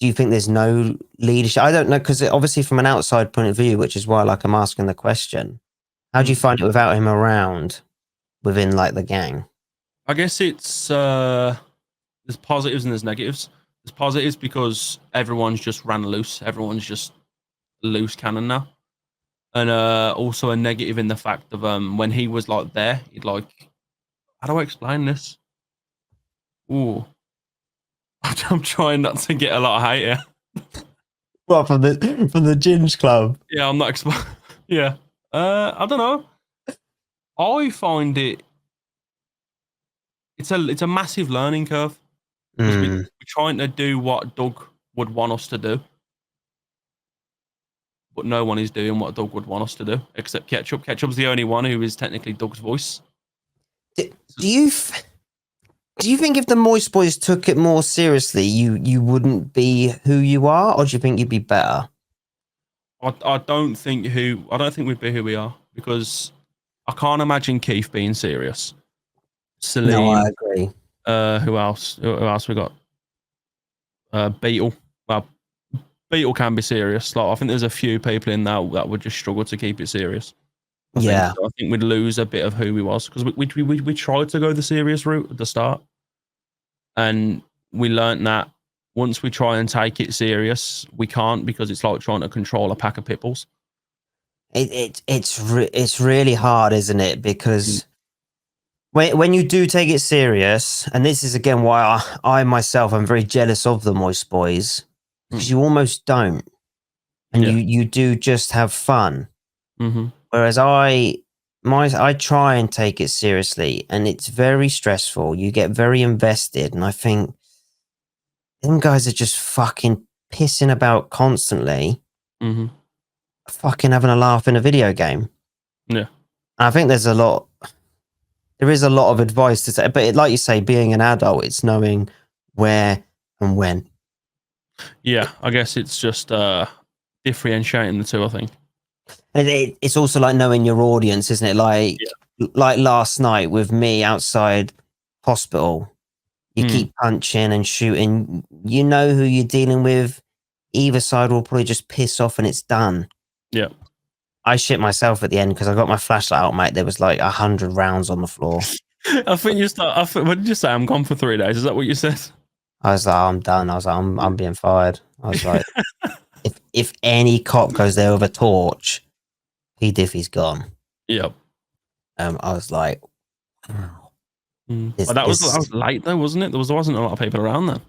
Do you think there's no leadership? I don't know, because obviously from an outside point of view, which is why like I'm asking the question. How do you find it without him around within like the gang? I guess it's there's positives and there's negatives. There's positives because everyone's just ran loose. Everyone's just loose cannon now. And also a negative in the fact of when he was like there, he'd like, how do I explain this? Ooh, I'm trying not to get a lot of hate here. What, from the Ginge Club? Yeah, I'm not explaining. Yeah, I don't know. I find it's a massive learning curve because we're trying to do what Doug would want us to do, but no one is doing what Doug would want us to do except Ketchup. Ketchup's the only one who is technically Doug's voice. Do you think if the Moist Boys took it more seriously, you wouldn't be who you are, or do you think you'd be better? I don't think we'd be who we are because I can't imagine Keith being serious. No, I Saleem, agree. who else? Who else we got? Beetle. Well, Beetle can be serious. Like I think there's a few people in there that would just struggle to keep it serious. I think we'd lose a bit of who we was because we tried to go the serious route at the start, and we learned that once we try and take it serious, we can't because it's like trying to control a pack of pit bulls. It's really hard, isn't it? Because when you do take it serious, and this is again why I myself am very jealous of the Moist Boys, because you almost don't, and you do just have fun. Mm-hmm. Whereas I try and take it seriously, and it's very stressful. You get very invested, and I think them guys are just fucking pissing about constantly, fucking having a laugh in a video game. Yeah, and I think there is a lot of advice to say, but like you say, being an adult, it's knowing where and when. Yeah, I guess it's just differentiating the two, I think. And it's also like knowing your audience, isn't it? Like last night with me outside hospital, you keep punching and shooting. You know who you're dealing with. Either side will probably just piss off and it's done. Yeah. I shit myself at the end because I got my flashlight out, mate. There was like 100 rounds on the floor. I think what did you say? I'm gone for 3 days. Is that what you said? I was like, I'm done. I was like, I'm being fired. I was like, if any cop goes there with a torch, P. Diffie's gone. Yep. I was like, wow. That was late though, wasn't it? There wasn't a lot of people around then.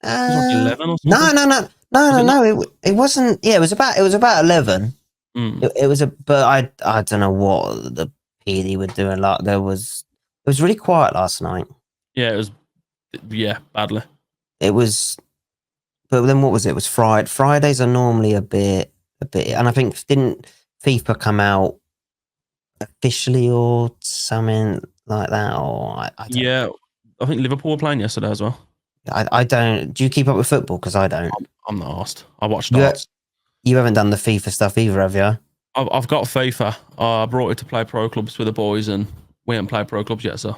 It was like 11 or something. No. It wasn't. Yeah, it was about 11. It was but I don't know what the PD were doing. Like it was really quiet last night. Yeah, it was. Yeah, badly. It was, but then what was it? It was Friday. Fridays are normally a bit, and I think didn't FIFA come out officially or something like that, or I don't know. I think Liverpool were playing yesterday as well. I don't. Do you keep up with football? Because I don't. I'm not asked. I watch darts. You haven't done the FIFA stuff either, have you? I've got FIFA. I brought it to play pro clubs with the boys, and we haven't played pro clubs yet. So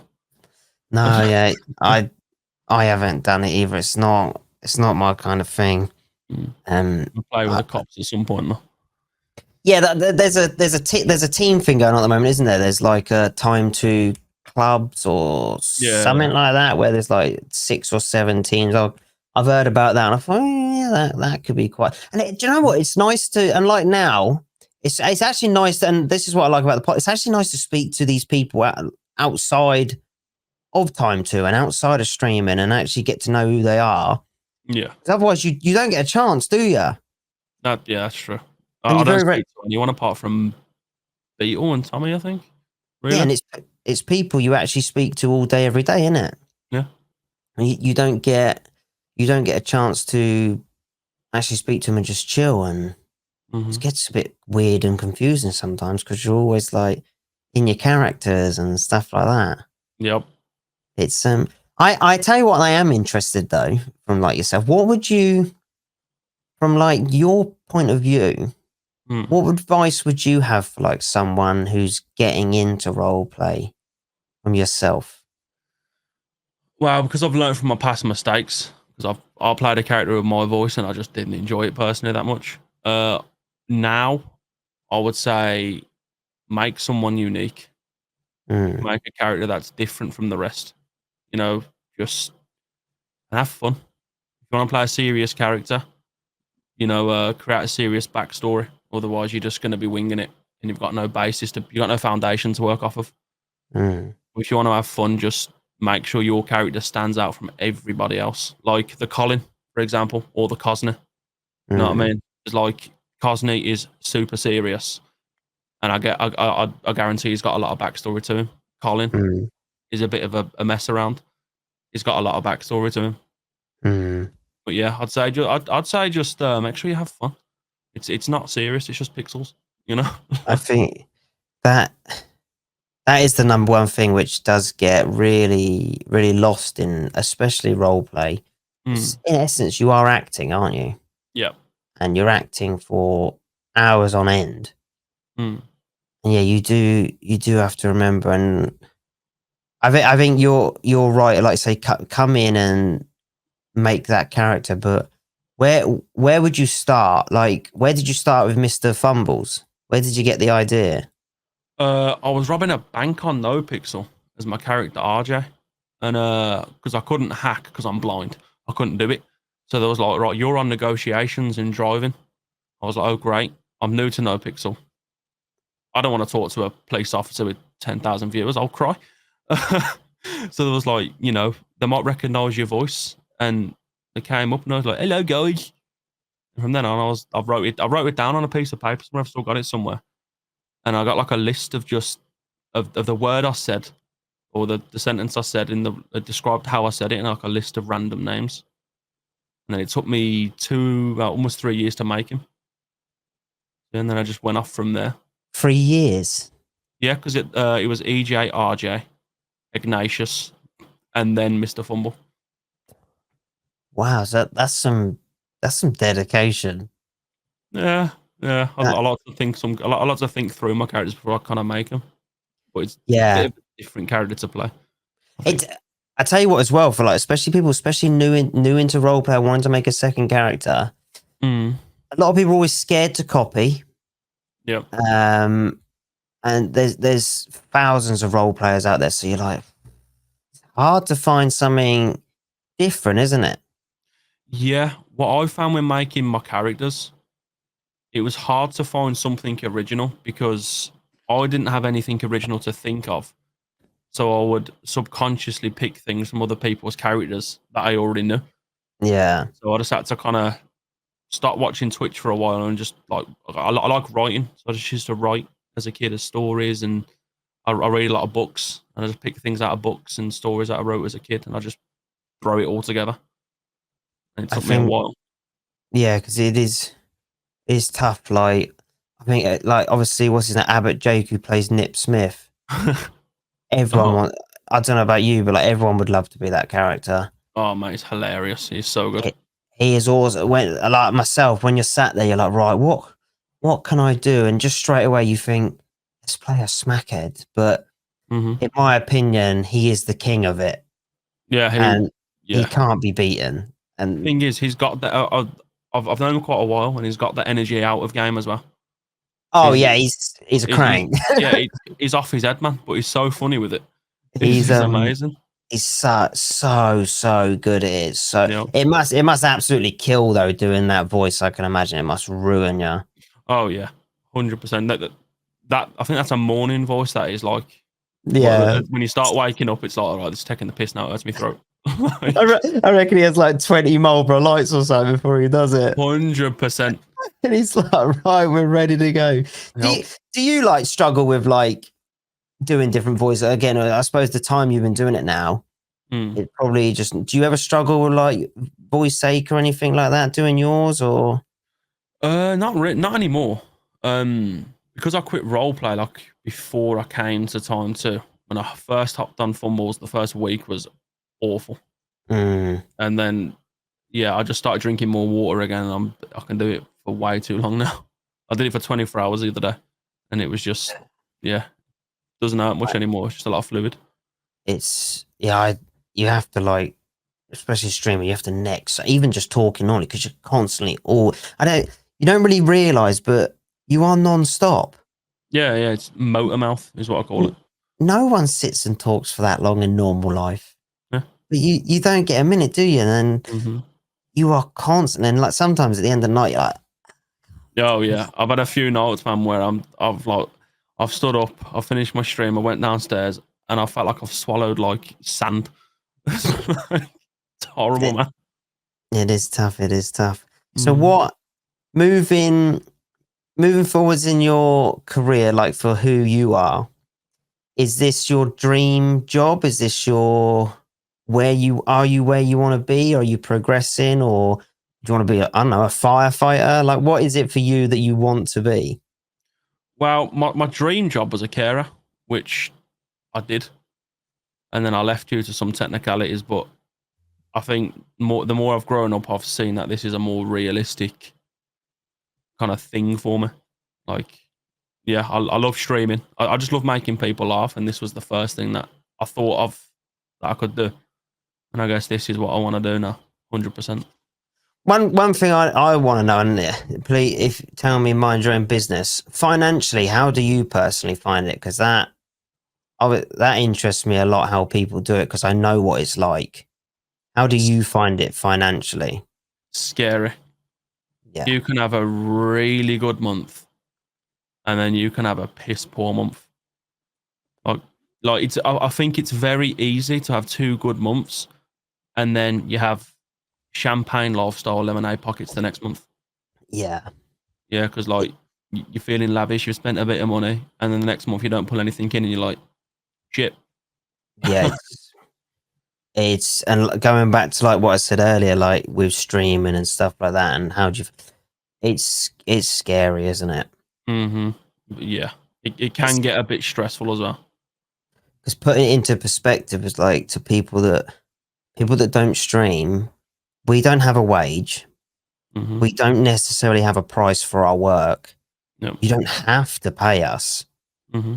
no, yeah, I haven't done it either. It's not my kind of thing. We'll play with the cops at some point, though. Yeah, there's a team thing going on at the moment, isn't there? There's like a time to clubs or something like that, where there's like 6 or 7 teams. I've heard about that, and I thought, that could be quite. And do you know what? It's nice to, and like now, it's actually nice, and this is what I like about the pod. It's actually nice to speak to these people outside of Time 2 and outside of streaming, and actually get to know who they are. Yeah. Otherwise, you don't get a chance, do you? That's true. And I don't speak to anyone apart from Beetle and Tommy, I think. Really? Yeah, and it's people you actually speak to all day, every day, isn't it? Yeah. And you don't get a chance to actually speak to them and just chill, and it gets a bit weird and confusing sometimes because you're always like in your characters and stuff like that. Yep. It's I tell you what, I am interested though, from like yourself. What would you, from like your point of view, Hmm. what advice would you have for like someone who's getting into role play from yourself? Well, because I've learned from my past mistakes, because I played a character with my voice and I just didn't enjoy it personally that much. Now I would say make someone unique, Mm, make a character that's different from the rest. You know, just have fun. If you want to play a serious character, create a serious backstory. Otherwise, you're just going to be winging it, and you've got no basis you got no foundation to work off of. mm, If you want to have fun, just make sure your character stands out from everybody else, like the Colin, for example, or the Cosney. You know what I mm, mean? It's like Cosney is super serious, and I guarantee he's got a lot of backstory to him. Colin mm, is a bit of a mess around. He's got a lot of backstory to him. mm. But yeah, I'd say just make sure you have fun. It's not serious. It's just pixels. You know. I think that that is the number one thing which does get really, really lost in, especially role play. Mm. In essence, you are acting, aren't you? Yeah. And you're acting for hours on end. Mm. And yeah, you do have to remember. And I think you're right. Like say, come in and make that character. But where would you start? Like, where did you start with Mister Fumbles? Where did you get the idea? I was robbing a bank on No Pixel as my character RJ, and because I couldn't hack because I'm blind, I couldn't do it. So there was like, right, you're on negotiations and driving. I was like, oh great, I'm new to No Pixel. I don't want to talk to a police officer with 10,000 viewers. I'll cry. So there was like, they might recognize your voice, and they came up and I was like, hello guys. And from then on, I wrote it down on a piece of paper somewhere. I've still got it somewhere, and I got like a list of just of the word I said or the sentence I said in the described how I said it in like a list of random names. And then it took me almost 3 years to make him. And then I just went off from there. 3 years. Yeah, because it was EJ, RJ, Ignatius, and then Mr. Fumble. Wow, so that's some dedication. Yeah, yeah. I That, like to think I like to think through my characters before I kind of make them. But it's a bit yeah, of a different character to play, I think. it. I tell you what, as well, for like especially people, especially new into role play, wanting to make a second character. Mm. A lot of people are always scared to copy. Yep. Um, and there's thousands of role players out there, so you're like hard to find something different, isn't it? Yeah. What I found when making my characters, it was hard to find something original because I didn't have anything original to think of. So I would subconsciously pick things from other people's characters that I already knew. Yeah, So I just had to kind of start watching Twitch for a while and just like I like writing. So I just used to write as a kid as stories, and I read a lot of books, and I just pick things out of books and stories that I wrote as a kid, and I just throw it all together. And it I took me a think while. yeah, because it is tough. Like I think like obviously what's his name, Abbott Jake, who plays Nip Smith. Everyone Oh, want. I don't know about you, but like everyone would love to be that character. oh man, it's hilarious. He's so good. He is also when like myself. When you're sat there, you're like, right, what can I do? And just straight away you think, let's play a smackhead. But Hmm. in my opinion, he is the king of it, Yeah, and he yeah. can't be beaten. And Thing is, he's got that. I've known him quite a while, and he's got the energy out of game as well. oh He's yeah, he's a he's crank. yeah, he's off his head, man. But he's so funny with it. he's He's amazing. he's so good at it. So Yeah. it must absolutely kill though doing that voice. I can imagine it must ruin you. Oh yeah, 100%. That I think that's a morning voice. That is like Yeah, when you start waking up, it's like all right, this is taking the piss now. It hurts my throat. I reckon he has like 20 Marlboro lights or so before he does it. 100%. And he's like, right, we're ready to go. Do Yep. you, do you like struggle with like doing different voices? Again, I suppose the time you've been doing it now, Mm. it probably just, do you ever struggle with like voice sake or anything like that doing yours or? Not anymore. Because I quit roleplay like before I came to time two. When I first hopped on Fumbles, the first week was awful. Mm. And then yeah, I just started drinking more water again. And I can do it for way too long now. I did it for 24 hours the other day, and it was just yeah, doesn't hurt much anymore. It's just a lot of fluid. It's you have to like, especially streaming, you have to next even just talking on it because you're constantly all. You don't really realize, but you are non-stop. Yeah, yeah, it's motor mouth is what I call it. No one sits and talks for that long in normal life. Yeah. But you don't get a minute, do you? And then Mm-hmm. you are constant. And like sometimes at the end of the night, you're like, Oh yeah, I've had a few nights, man, where I've stood up, I've finished my stream, I went downstairs, and I felt like I've swallowed like sand. It's horrible, man. it is tough. It is tough. So Mhm. what moving moving forwards in your career, like for who you are, is this your dream job? Is this your where you want to be? Are you progressing, or do you want to be I don't know, a firefighter? Like what is it for you that you want to be? Well, my dream job was a carer, which I did, and then I left due to some technicalities. But I think the more I've grown up, I've seen that this is a more realistic kind of thing for me. Like, yeah, I love streaming. I just love making people laugh, and this was the first thing that I thought of that I could do. And I guess this is what I want to do now, 100%. One thing I want to know, and please, if tell me, mind your own business. Financially, how do you personally find it? Because that interests me a lot. How people do it, because I know what it's like. How do you find it financially? Scary. Yeah, You can have a really good month, and then you can have a piss poor month. Like, like it's. I think it's very easy to have 2 good months, and then you have champagne lifestyle lemonade pockets the next month. yeah, Yeah, because like you're feeling lavish, you've spent a bit of money, and then the next month you don't pull anything in, and you're like, shit. yeah. It's and going back to like what I said earlier, like with streaming and stuff like that, and how do you? It's scary, isn't it? Mm-hmm. Yeah, it can get a bit stressful as well. Because putting it into perspective is like to people that don't stream, we don't have a wage. Mm-hmm. We don't necessarily have a price for our work. Yep. You don't have to pay us. Mm-hmm.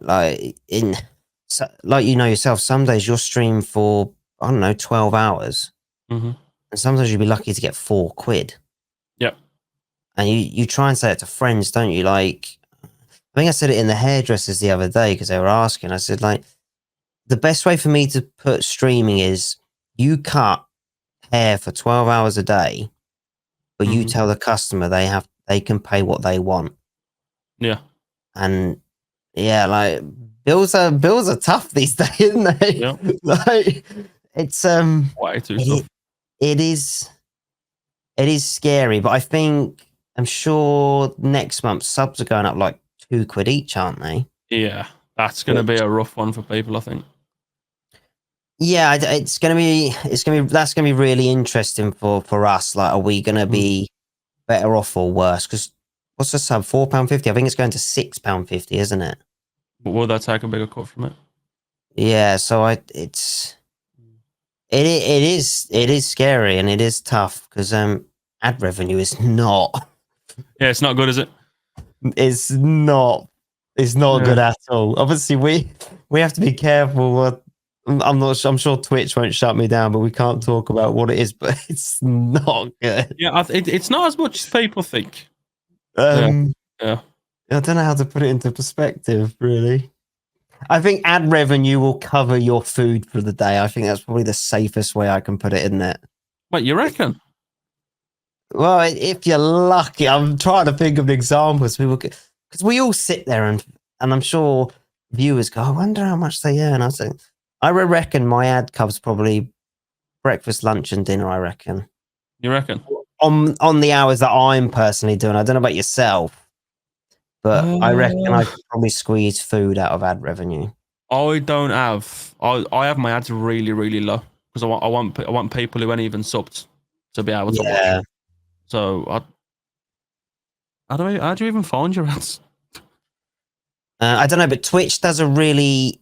Like like you know yourself, some days you'll stream for I don't know 12 hours, Mm-hmm. and sometimes you'll be lucky to get £4. Yep. And you try and say it to friends, don't you? Like I think I said it in the hairdressers the other day because they were asking. I said like the best way for me to put streaming is you cut hair for 12 hours a day, but you Mm-hmm. tell the customer they can pay what they want. Yeah. And yeah, like bills are tough these days, isn't they? Yeah. Like it's Way too it, tough. it is scary, but I think I'm sure next month subs are going up like £2 each, aren't they? Yeah, that's gonna be Which a rough one for people, I think. yeah, it's gonna be that's gonna be really interesting for us. Like, are we gonna Mm. be better off or worse? Because what's the sub £4.50? I think it's going to £6.50, isn't it? But will that take a bigger cut from it? Yeah, so it is scary and it is tough because ad revenue is not Yeah, it's not good, is it? it's not it's not Yeah. good at all. Obviously, we have to be careful. I'm not sure. I'm sure Twitch won't shut me down, but we can't talk about what it is. But it's not good. Yeah, it's not as much as people think. Yeah. Um, Yeah. I don't know how to put it into perspective. Really, I think ad revenue will cover your food for the day. I think that's probably the safest way I can put it, isn't it? Wait, you reckon? Well, if you're lucky, I'm trying to think of examples. People, because we all sit there and I'm sure viewers go, I wonder how much they earn. I say, I reckon my ad covers probably breakfast, lunch, and dinner. I reckon You reckon? on the hours that I'm personally doing. I don't know about yourself, but I reckon I Uh, could probably squeeze food out of ad revenue. I don't have. I have my ads really really low because I want people who ain't even subbed to be able to watch. Yeah, So how do you even find your ads? I don't know, but Twitch does a really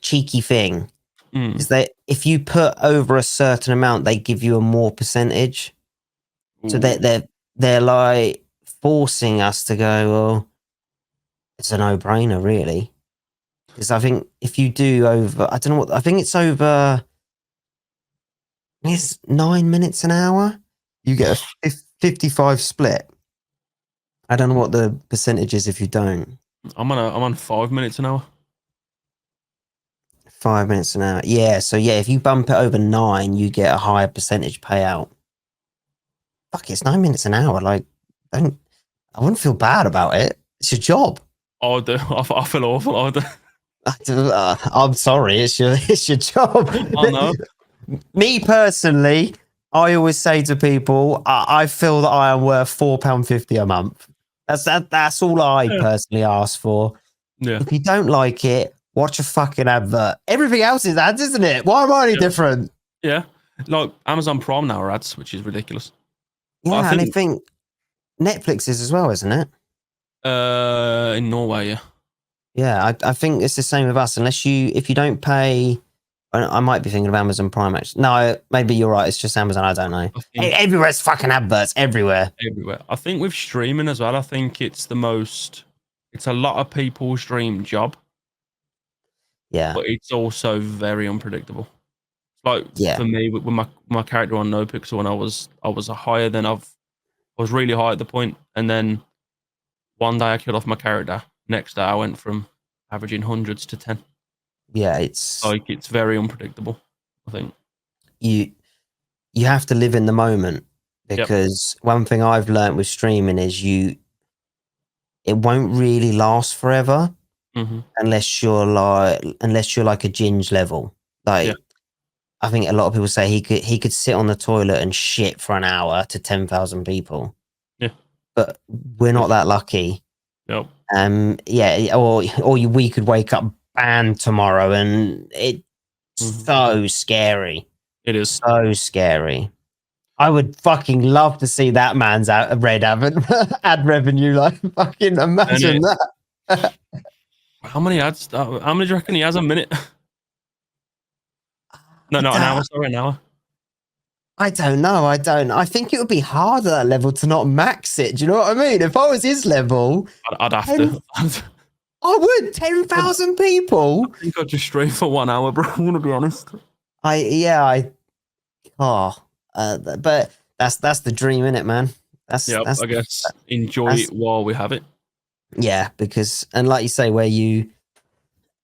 cheeky thing. Is that if you put over a certain amount, they give you a more percentage. So they're like forcing us to go, well, it's a no-brainer, really. Because I think if you do over, I don't know what, I think it's over, it's 9 minutes an hour. You get a 55 split. I don't know what the percentage is if you don't. I'm on 5 minutes an hour. 5 minutes an hour. Yeah. So yeah, if you bump it over 9, you get a higher percentage payout. Fuck, it's 9 minutes an hour. Like, I wouldn't feel bad about it. It's your job. I do. I feel awful. I do. I'm sorry. It's your job. I know. Me personally, I always say to people, I feel that I am worth £4.50 a month. That's all I personally ask for. Yeah. If you don't like it, watch a fucking advert. Everything else is ads, isn't it? Why am I any different? Yeah. Like Amazon Prime now are ads, which is ridiculous. Yeah, I think Netflix is as well, isn't it? In Norway, yeah. Yeah, I think it's the same with us. If you don't pay, I might be thinking of Amazon Prime. Actually, no, maybe you're right. It's just Amazon. I don't know. Everywhere's fucking adverts everywhere. Everywhere. I think with streaming as well. I think it's It's a lot of people's dream job. Yeah, but it's also very unpredictable. Like yeah, for me, with my character on NoPixel, when I was higher than I was really high at the point, and then one day I killed off my character. Next day I went from averaging hundreds to 10. yeah. It's Like it's very unpredictable. I think you have to live in the moment, because one thing I've learned with streaming is it won't really last forever unless you're like a Ginge level. Like I think a lot of people say he could sit on the toilet and shit for an hour to 10,000 people. Yeah, but we're not that lucky. Yep. Yeah, or we could wake up banned tomorrow, and it's so scary. It is so scary. I would fucking love to see that man's red ad revenue. Like, fucking imagine that. How many ads? How many do you reckon he has a minute? No, not an hour. Sorry, an hour. I don't know. I think it would be hard at that level to not max it. Do you know what I mean? If I was his level, I'd have to. I would. 10,000 people. I think I'd just stream for 1 hour, bro. I'm gonna be honest. But that's the dream, isn't it, man? That's I guess enjoy it while we have it. Yeah, because, and like you say, where you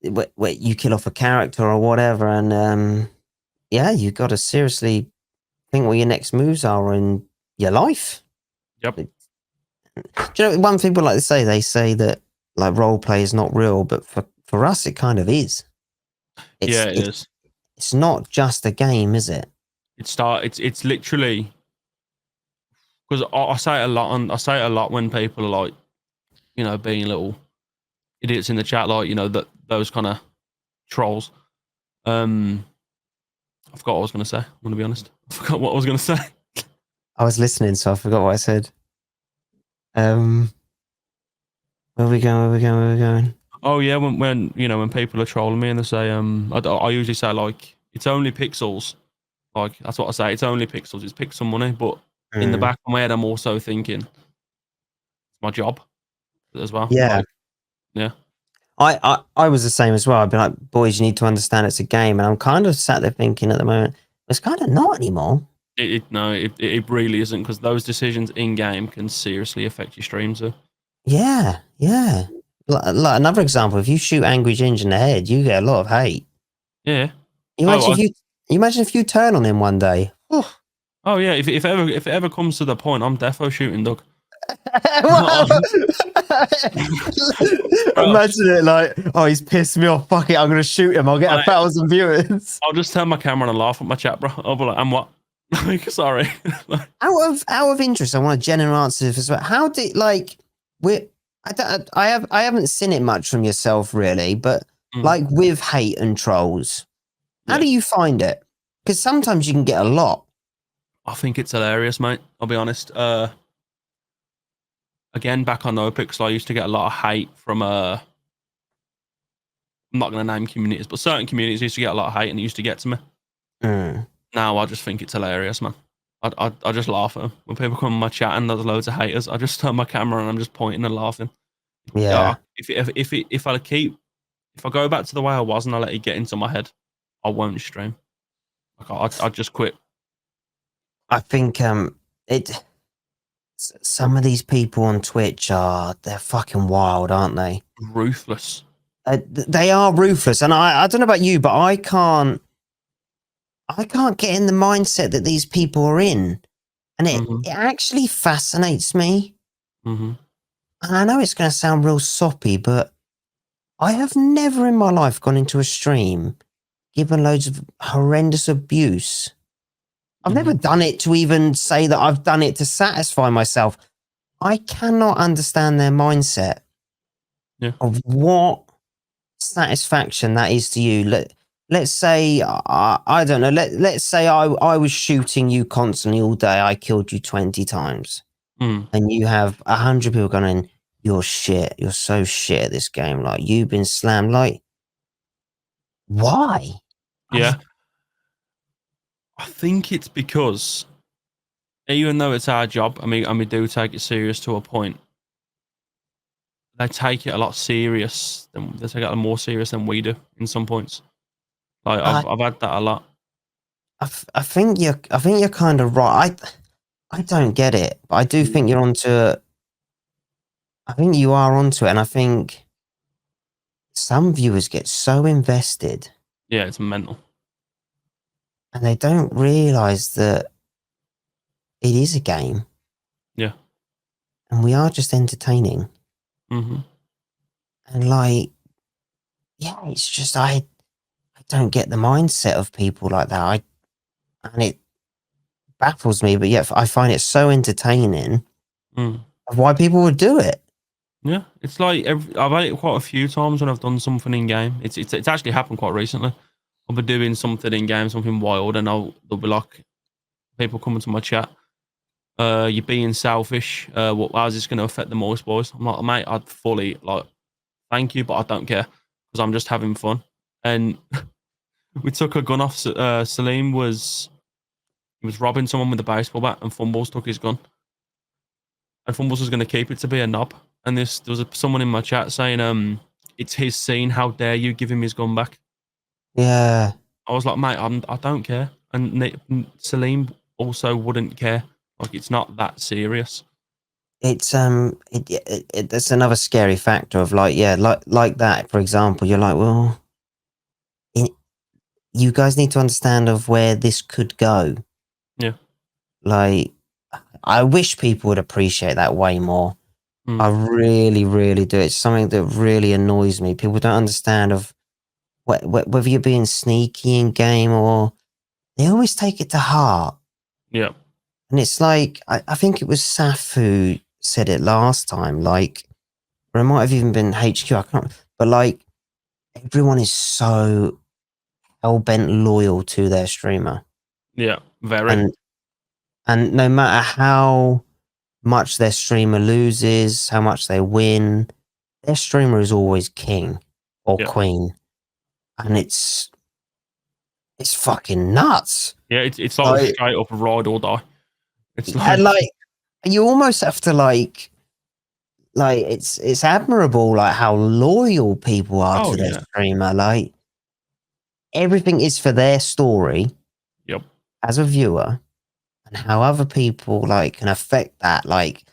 kill off a character or whatever, and you got to seriously think what your next moves are in your life. Yep. Do you know one thing people like to say? They say that like role play is not real, but for us, it kind of is. It is. It's not just a game, is it? It's literally, because I say it a lot, I say it a lot when people are like, you know, being little idiots in the chat, like, you know, that those kind of trolls. I forgot what I was going to say. I'm going to be honest. I forgot what I was going to say. I was listening, so I forgot what I said. Where are we going? Oh yeah, when you know, when people are trolling me and they say, I usually say like, it's only pixels. Like that's what I say. It's only pixels. It's pixel money. But in the back of my head, I'm also thinking it's my job as well. Yeah. Like, yeah. I was the same as well. I'd be like, boys, you need to understand it's a game. And I'm kind of sat there thinking at the moment, it's kind of not anymore. It really isn't, because those decisions in game can seriously affect your streams. Yeah. Like another example, if you shoot Angry Ginger in the head, you get a lot of hate. Yeah. Imagine if you turn on him one day. Oh yeah, if it ever comes to the point, I'm defo shooting Doug. Imagine it like, oh, he's pissed me off. Fuck it, I'm gonna shoot him. I'll get 1,000 viewers. I'll just turn my camera on and laugh at my chat, bro. I'll be like, I'm what? Like, sorry. out of interest, I want a genuine answer for this. How did I haven't seen it much from yourself really, but like with hate and trolls, how do you find it? Because sometimes you can get a lot. I think it's hilarious, mate. I'll be honest. Again, back on NoPixel, I used to get a lot of hate from I'm not going to name communities, but certain communities used to get a lot of hate and it used to get to me. Mm. Now I just think it's hilarious, man. I just laugh at them. When people come in my chat and there's loads of haters, I just turn my camera and I'm just pointing and laughing. Yeah, Yeah. if I go back to the way I was and I let it get into my head, I won't stream. Like I just quit. I think some of these people on Twitch they're fucking wild, aren't they? Ruthless. They are ruthless, and I don't know about you, but I can't get in the mindset that these people are in, and it actually fascinates me. Mm-hmm. And I know it's going to sound real soppy, but I have never in my life gone into a stream, given loads of horrendous abuse. I've never done it to even say that I've done it to satisfy myself. I cannot understand their mindset of what satisfaction that is to you. Let's say, I don't know, let's say I was shooting you constantly all day. I killed you 20 times. And you have 100 people going, you're shit. You're so shit at this game. Like, you've been slammed. Like, why? Yeah. I think it's because even though it's our job, and we do take it serious to a point, they take it a lot serious. They take it more serious than we do in some points. Like I've had that a lot. I think you're kind of right. I don't get it, but I do think you're onto. I think you are onto it, and I think some viewers get so invested. Yeah, it's mental, and they don't realize that it is a game. Yeah, and we are just entertaining. Mm-hmm. And like, yeah, it's just I don't get the mindset of people like that. And it baffles me, but yet I find it so entertaining of why people would do it. Yeah, it's like I've had it quite a few times when I've done something in game. It's actually happened quite recently. I'll be doing something in game, something wild, and there'll be like people coming to my chat. You're being selfish. How's this going to affect the Morris boys? I'm like, mate, I'd fully like, thank you, but I don't care because I'm just having fun. And we took a gun off. Saleem was robbing someone with a baseball bat, and Fumbles took his gun. And Fumbles was going to keep it to be a knob. And there was someone in my chat saying, it's his scene. How dare you give him his gun back? Yeah. I was like, mate, I don't care. And Saleem also wouldn't care. Like, it's not that serious. It's that's another scary factor of like, yeah, like that, for example, you're like, well, you guys need to understand of where this could go. Yeah. Like, I wish people would appreciate that way more. I really, really do. It's something that really annoys me. People don't understand of whether you're being sneaky in game or they always take it to heart. Yeah. And it's like, I think it was Saf who said it last time, like, or it might have even been HQ, I can't, but like, everyone is so hell-bent loyal to their streamer. Yeah, very. And no matter how much their streamer loses, how much they win, their streamer is always king or queen. And it's fucking nuts. Yeah, it's like straight up ride or die. It's like you almost have to like it's admirable like how loyal people are to their streamer. Like everything is for their story. Yep. As a viewer, and how other people like can affect that. Like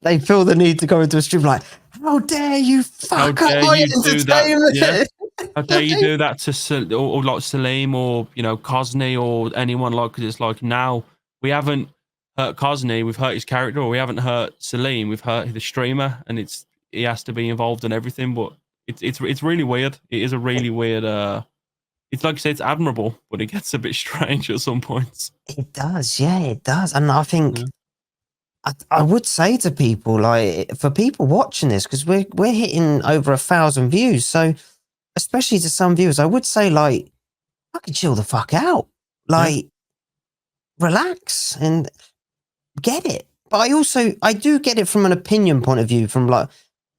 they feel the need to go into a stream like, how dare you fuck up my entertainment? Yeah. How dare you do that to or like Saleem or Cosney or anyone, like, because it's like, now we haven't hurt Cosney, we've hurt his character, or we haven't hurt Saleem, we've hurt the streamer, and he has to be involved in everything. But it's really weird. It is a really weird. It's like you say, it's admirable, but it gets a bit strange at some points. It does, yeah, it does, and I think. I would say to people, like, for people watching this, because we're hitting over 1,000 views, so especially to some viewers, I would say, like, fucking chill the fuck out, like, relax and get it. But I do get it from an opinion point of view, from like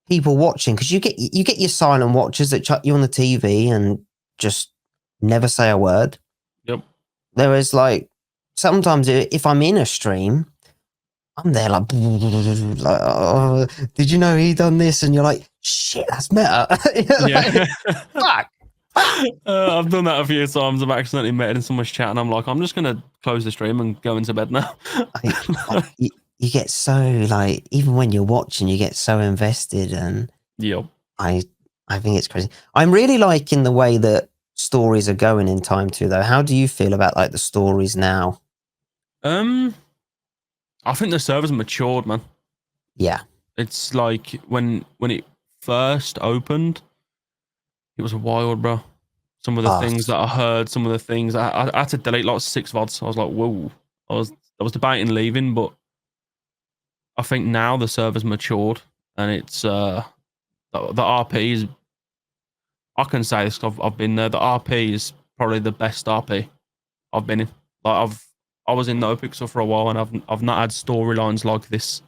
people watching, because you get your silent watchers that chuck you on the TV and just never say a word. Yep. There is like sometimes if I'm in a stream, I'm there like, oh, did you know he done this? And you're like, shit, that's meta. Yeah. Fuck. I've done that a few times. I've accidentally met in someone's chat, and I'm like, I'm just gonna close the stream and go into bed now. You get so like, even when you're watching, you get so invested, and Yep. I think it's crazy. I'm really liking the way that stories are going in time too, though. How do you feel about like the stories now? I think the server's matured, man. Yeah. It's like when it first opened, it was wild, bro. Some of the things that I heard, some of the things I had to delete like 6 VODs. I was like, whoa. I was debating leaving, but I think now the server's matured and it's the RP is. I can say this 'cause I've been there. The RP is probably the best RP I've been in. Like I was in NoPixel for a while and I've not had storylines like this.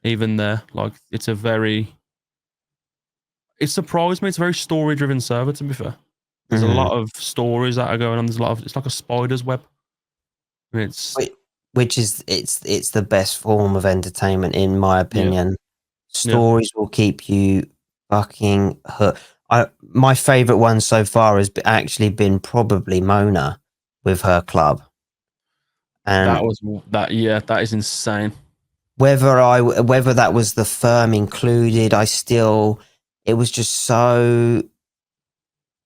Even there, like it surprised me. It's a very story driven server. To be fair, there's a lot of stories that are going on. There's a lot of, it's like a spider's web. It's which is it's the best form of entertainment in my opinion. Stories will keep you fucking hooked. My favorite one so far has actually been probably Mona with her club, and that is insane. whether that was the firm included, it was just so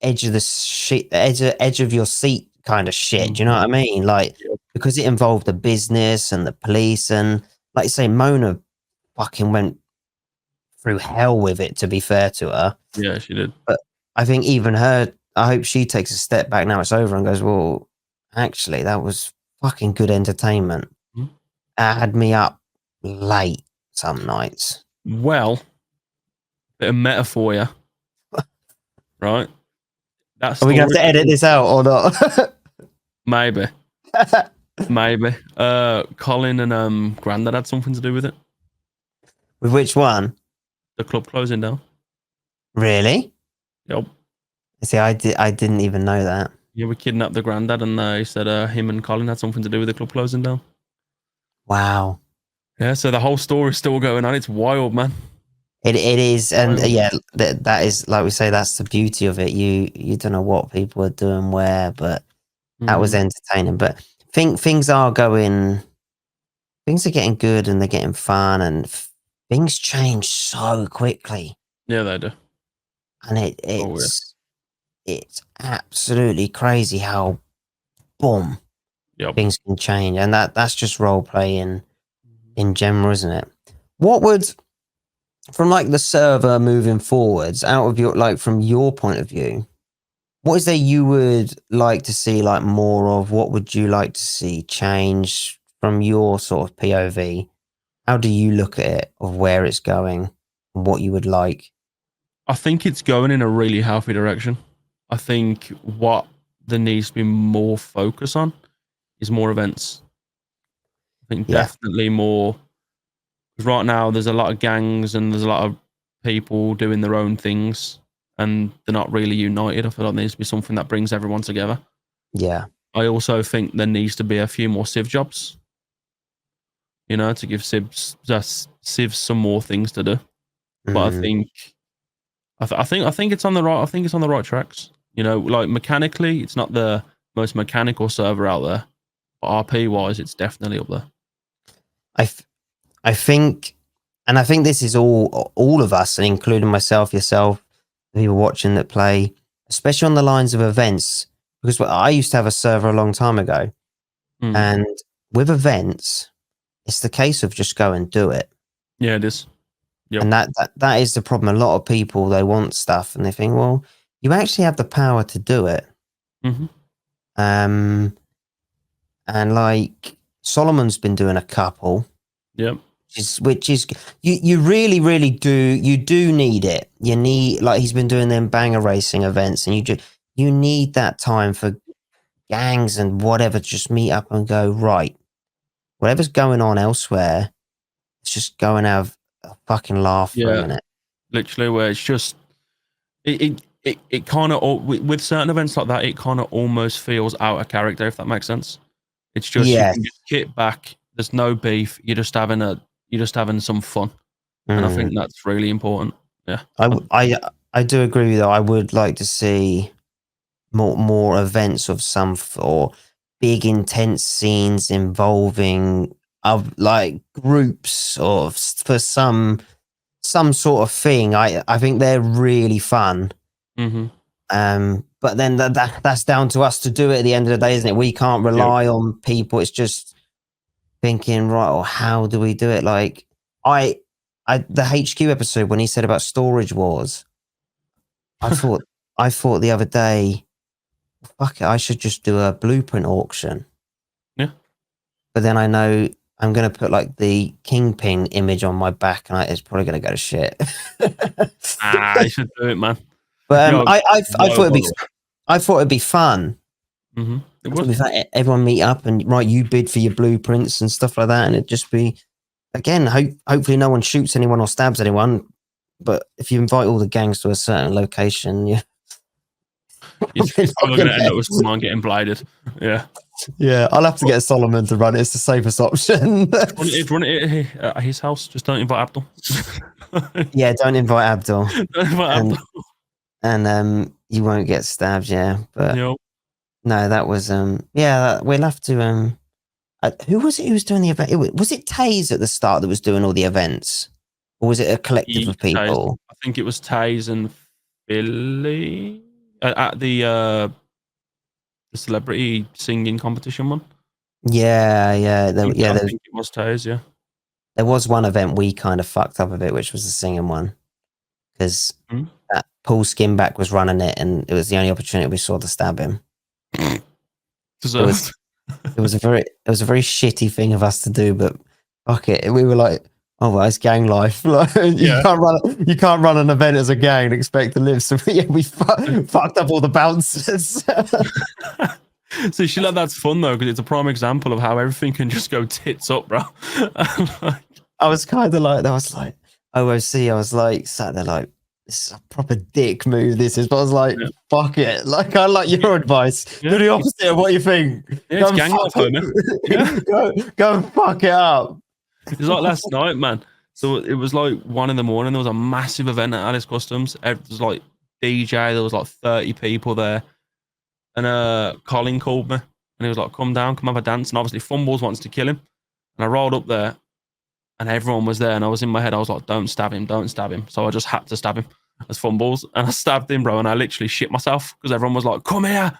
edge of the shit, edge of your seat kind of shit. Do you know what I mean? Like, because it involved the business and the police, and like you say, Mona fucking went through hell with it, to be fair to her. Yeah, she did. But I think even her, I hope she takes a step back now it's over and goes, well, actually, that was fucking good entertainment. Mhm. It had me up late some nights. Well, bit of meta for you, right? That Are we going to have to edit this out or not? Maybe. Maybe. Colin and Grandad had something to do with it. With which one? The club closing down. Really? Yep. See, I didn't even know that. Yeah, we kidnapped the Grandad, and he said him and Colin had something to do with the club closing down. Wow. Yeah, so the whole story's still going on. It's wild, man. It is, and yeah, that is, like we say, that's the beauty of it. You don't know what people are doing where, but that was entertaining. But things are getting good, and they're getting fun, and things change so quickly. Yeah, they do. And it's absolutely crazy how boom things can change, and that's just role playing in general, isn't it? What would, from like the server moving forwards, out of your, like, from your point of view, what is there you would like to see like more of? What would you like to see change from your sort of POV? How do you look at it, of where it's going and what you would like? I think it's going in a really healthy direction. I think what there needs to be more focus on is more events. I think definitely more. Because right now there's a lot of gangs and there's a lot of people doing their own things and they're not really united. I feel like there needs to be something that brings everyone together. Yeah. I also think there needs to be a few more civ jobs, you know, to give civs some more things to do. But I think it's on the right. I think it's on the right tracks. You know, like mechanically, it's not the most mechanical server out there, but RP wise, it's definitely up there. I think, and I think this is all of us, and including myself, yourself, people watching that play, especially on the lines of events, because I used to have a server a long time ago, and with events, it's the case of just go and do it. Yeah, it is. Yep. And that is the problem. A lot of people, they want stuff and they think, well, you actually have the power to do it. And like Solomon's been doing a couple. Yep. Which is you really, really do need it. You need, like, he's been doing them banger racing events, and you need that time for gangs and whatever to just meet up and go, right, whatever's going on elsewhere, let's just go and have a fucking laugh for a minute. literally, where it's just it kind of with certain events like that, it kind of almost feels out of character, if that makes sense. It's just you Yes. can just kick back. There's no beef. You're just having some fun, and I think that's really important. Yeah, I do agree though. I would like to see more events of or big intense scenes involving of like groups or for some sort of thing. I think they're really fun. hmm But then that's down to us to do it at the end of the day, isn't it? We can't rely on people. It's just thinking, right, well, how do we do it? Like the HQ episode when he said about storage wars, I thought the other day, fuck it, I should just do a blueprint auction. Yeah. But then I know I'm going to put like the Kingpin image on my back and it's probably going to go to shit. I should do it, man. But I thought it'd be fun. Mm-hmm. It It'd be was. fun. Everyone meet up and right, you bid for your blueprints and stuff like that, and it'd just be again. Hopefully, no one shoots anyone or stabs anyone. But if you invite all the gangs to a certain location, yeah, You're probably going to end up with someone getting bladed. Yeah. Yeah, I'll have to get Solomon to run it. It's the safest option. Run it at his house. Just don't invite Abdul. Yeah, don't invite Abdul. Don't invite Abdul. And you won't get stabbed. Yeah, but no, that was we'll have to who was it who was doing the event? Was it Taze at the start that was doing all the events, or was it a collective of people? I think it was Taze and Philly at the celebrity singing competition one. Yeah, I think it was Taze. Yeah, there was one event we kind of fucked up a bit, which was the singing one, because Paul Skinback was running it, and it was the only opportunity we saw to stab him. It was a very shitty thing of us to do, but fuck it. We were like, oh well, it's gang life. Like, you can't run an event as a gang and expect to live. So we fucked up all the bouncers. So shit like that's fun though, because it's a prime example of how everything can just go tits up, bro. I was kind of like, I was like, OOC. I was like, sat there like, this is a proper dick move. This is, but I was like, fuck it. Like, I like your advice. Do the opposite of what you think. Yeah, it's gang life, homie. Go and fuck it up. It was like last night, man. So it was like 1 a.m. There was a massive event at Alice Customs. There was like DJ. There was like 30 people there. And Colin called me and he was like, come down, come have a dance. And obviously Fumbles wants to kill him. And I rolled up there and everyone was there. And I was in my head, I was like, don't stab him, don't stab him. So I just had to stab him as Fumbles. And I stabbed him, bro. And I literally shit myself because everyone was like, come here.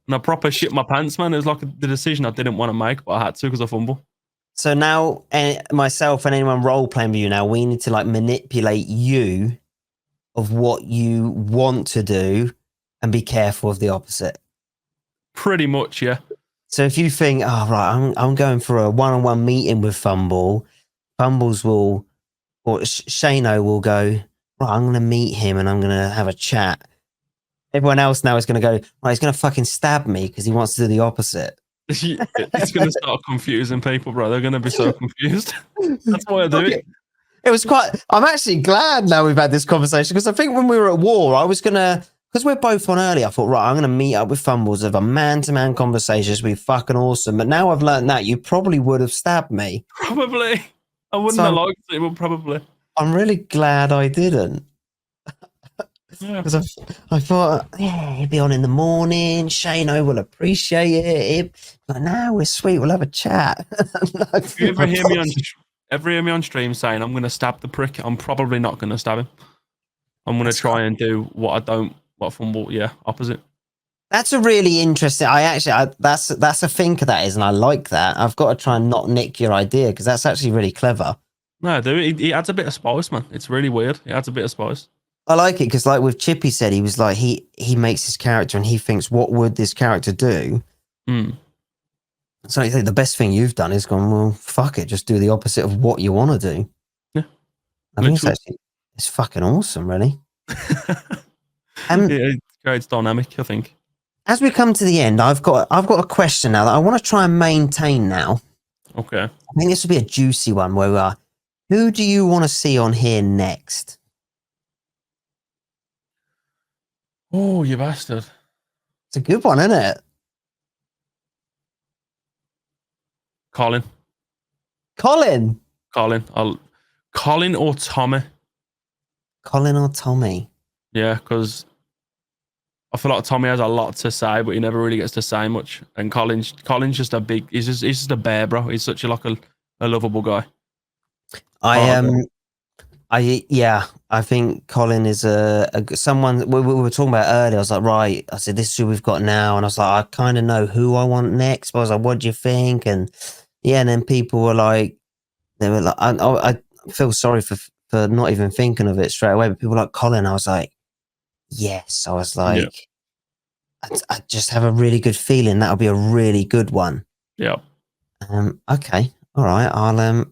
And I proper shit my pants, man. It was like the decision I didn't want to make, but I had to because I fumble. So now myself and anyone role playing with you now, we need to like manipulate you of what you want to do and be careful of the opposite. Pretty much, yeah. So if you think, oh, right, I'm going for a one-on-one meeting with Fumbles will, or Shayeno will go, right, I'm going to meet him and I'm going to have a chat. Everyone else now is going to go, right, he's going to fucking stab me because he wants to do the opposite. It's going to start confusing people, bro. They're going to be so confused. That's why I do it. It was I'm actually glad now we've had this conversation because I think when we were at war, I was going to, because we're both on early, I thought, right, I'm going to meet up with Fumbles, have a man-to-man conversation. It's be fucking awesome. But now I've learned that you probably would have stabbed me. Probably. I wouldn't have liked it, but probably. I'm really glad I didn't. Because I thought, yeah, he'll be on in the morning. Shayeno will appreciate it. But now we're sweet. We'll have a chat. If you ever hear me on stream saying I'm going to stab the prick, I'm probably not going to stab him. I'm going to try and do what Fumble, opposite. That's a really interesting. That's a thinker that is, and I like that. I've got to try and not nick your idea because that's actually really clever. No, dude, he adds a bit of spice, man. It's really weird. He adds a bit of spice. I like it because, like with Chippy said, he was like he makes his character and he thinks, what would this character do? So I think the best thing you've done is gone, well, fuck it, just do the opposite of what you want to do. Yeah, I think it's fucking awesome, really. It's dynamic, I think. As we come to the end, I've got a question now that I want to try and maintain now. Okay. I think this will be a juicy one where we are. Who do you want to see on here next? Oh, you bastard. It's a good one, isn't it? Colin. Colin. Colin or Tommy. Colin or Tommy? Yeah, because I feel like Tommy has a lot to say, but he never really gets to say much. And Colin's just a big. He's just a bear, bro. He's such a lovable guy. I think Colin is someone we were talking about earlier. I was like, right. I said, this is who we've got now, and I was like, I kind of know who I want next. But I was like, what do you think? And yeah, and then people were like, they were like, I feel sorry for not even thinking of it straight away. But people were like Colin, I was like, yes. I was like, I just have a really good feeling that'll be a really good one. Yeah. Okay. All right.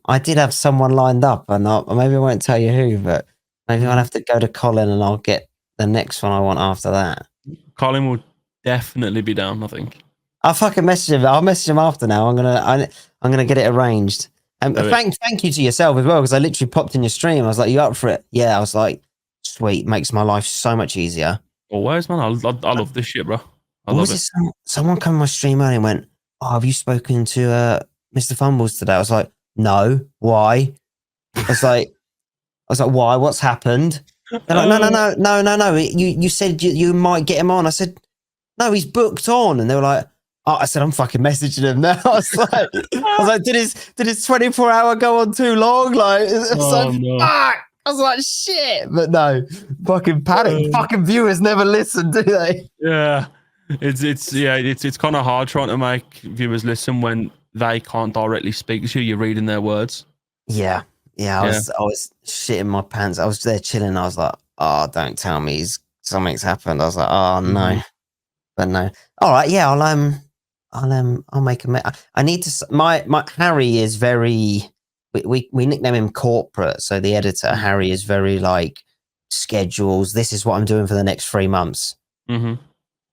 I did have someone lined up, and maybe I won't tell you who, but maybe I'll have to go to Colin, and I'll get the next one I want after that. Colin will definitely be down, I think. I'll fucking message him. I'll message him after now. I'm gonna get it arranged. Thank you to yourself as well, because I literally popped in your stream. I was like, you up for it? Yeah. I was like, sweet, makes my life so much easier. Always, man. I love this shit, bro. I love it. Someone came on my stream earlier and went, "Oh, have you spoken to Mr. Fumbles today?" I was like, "No, why?" I was like, "Why? What's happened?" They're like, "No. You said you might get him on." I said, "No, he's booked on." And they were like, "Oh," I said, "I'm fucking messaging him now." I was like, "Did his 24-hour go on too long?" Like, no. fuck. I was like, "Shit," but no, fucking panic. Fucking viewers never listen, do they? Yeah, it's kind of hard trying to make viewers listen when they can't directly speak to you. You're reading their words. Yeah. I was shitting my pants. I was there chilling. I was like, "Oh, don't tell me something's happened." I was like, "Oh no," but no. All right, yeah, I'll make a. I need to. My Harry is very. We nickname him corporate. So the editor Harry is very like schedules. This is what I'm doing for the next 3 months.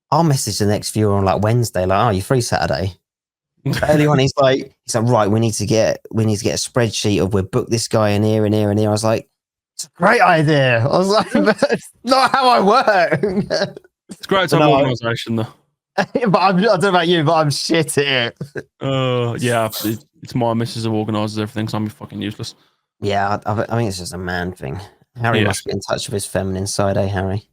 I'll message the next viewer on like Wednesday, like, "Oh, you free Saturday?" Early on, he's like, right, we need to get a spreadsheet of we'll book this guy in here and here and here. I was like, it's a great idea. I was like, but it's not how I work. It's great to have organisation though. But I don't know about you, but I'm shit at it. Yeah, it's my missus who organises everything, so I'm fucking useless. Yeah, I think it's just a man thing. Harry must be in touch with his feminine side, Harry?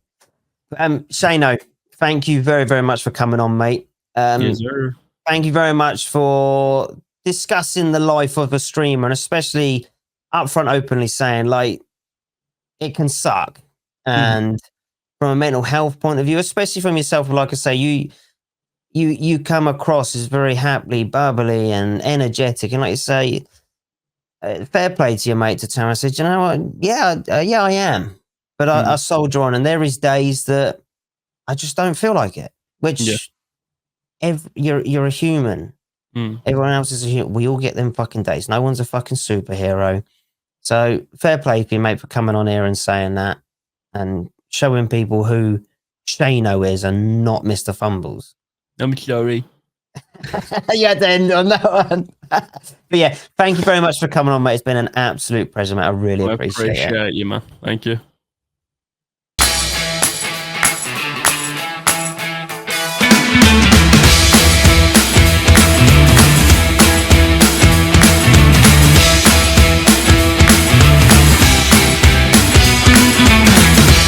Shayeno, thank you very, very much for coming on, mate. Yes, sir. Thank you very much for discussing the life of a streamer, and especially upfront, openly saying like it can suck, and from a mental health point of view, especially from yourself, like I say, you come across as very happily, bubbly, and energetic, and like you say, fair play to your mate to tell. I said, you know what? Yeah, I am, but I soldier on, and there is days that I just don't feel like it, which. You're a human. Everyone else is a human. We all get them fucking days. No one's a fucking superhero. So fair play to you, mate, for coming on here and saying that and showing people who Shayeno is and not Mr. Fumbles. I'm sorry. You had to end on that one. But yeah, thank you very much for coming on, mate. It's been an absolute pleasure, mate. I really appreciate it. You, man. Thank you.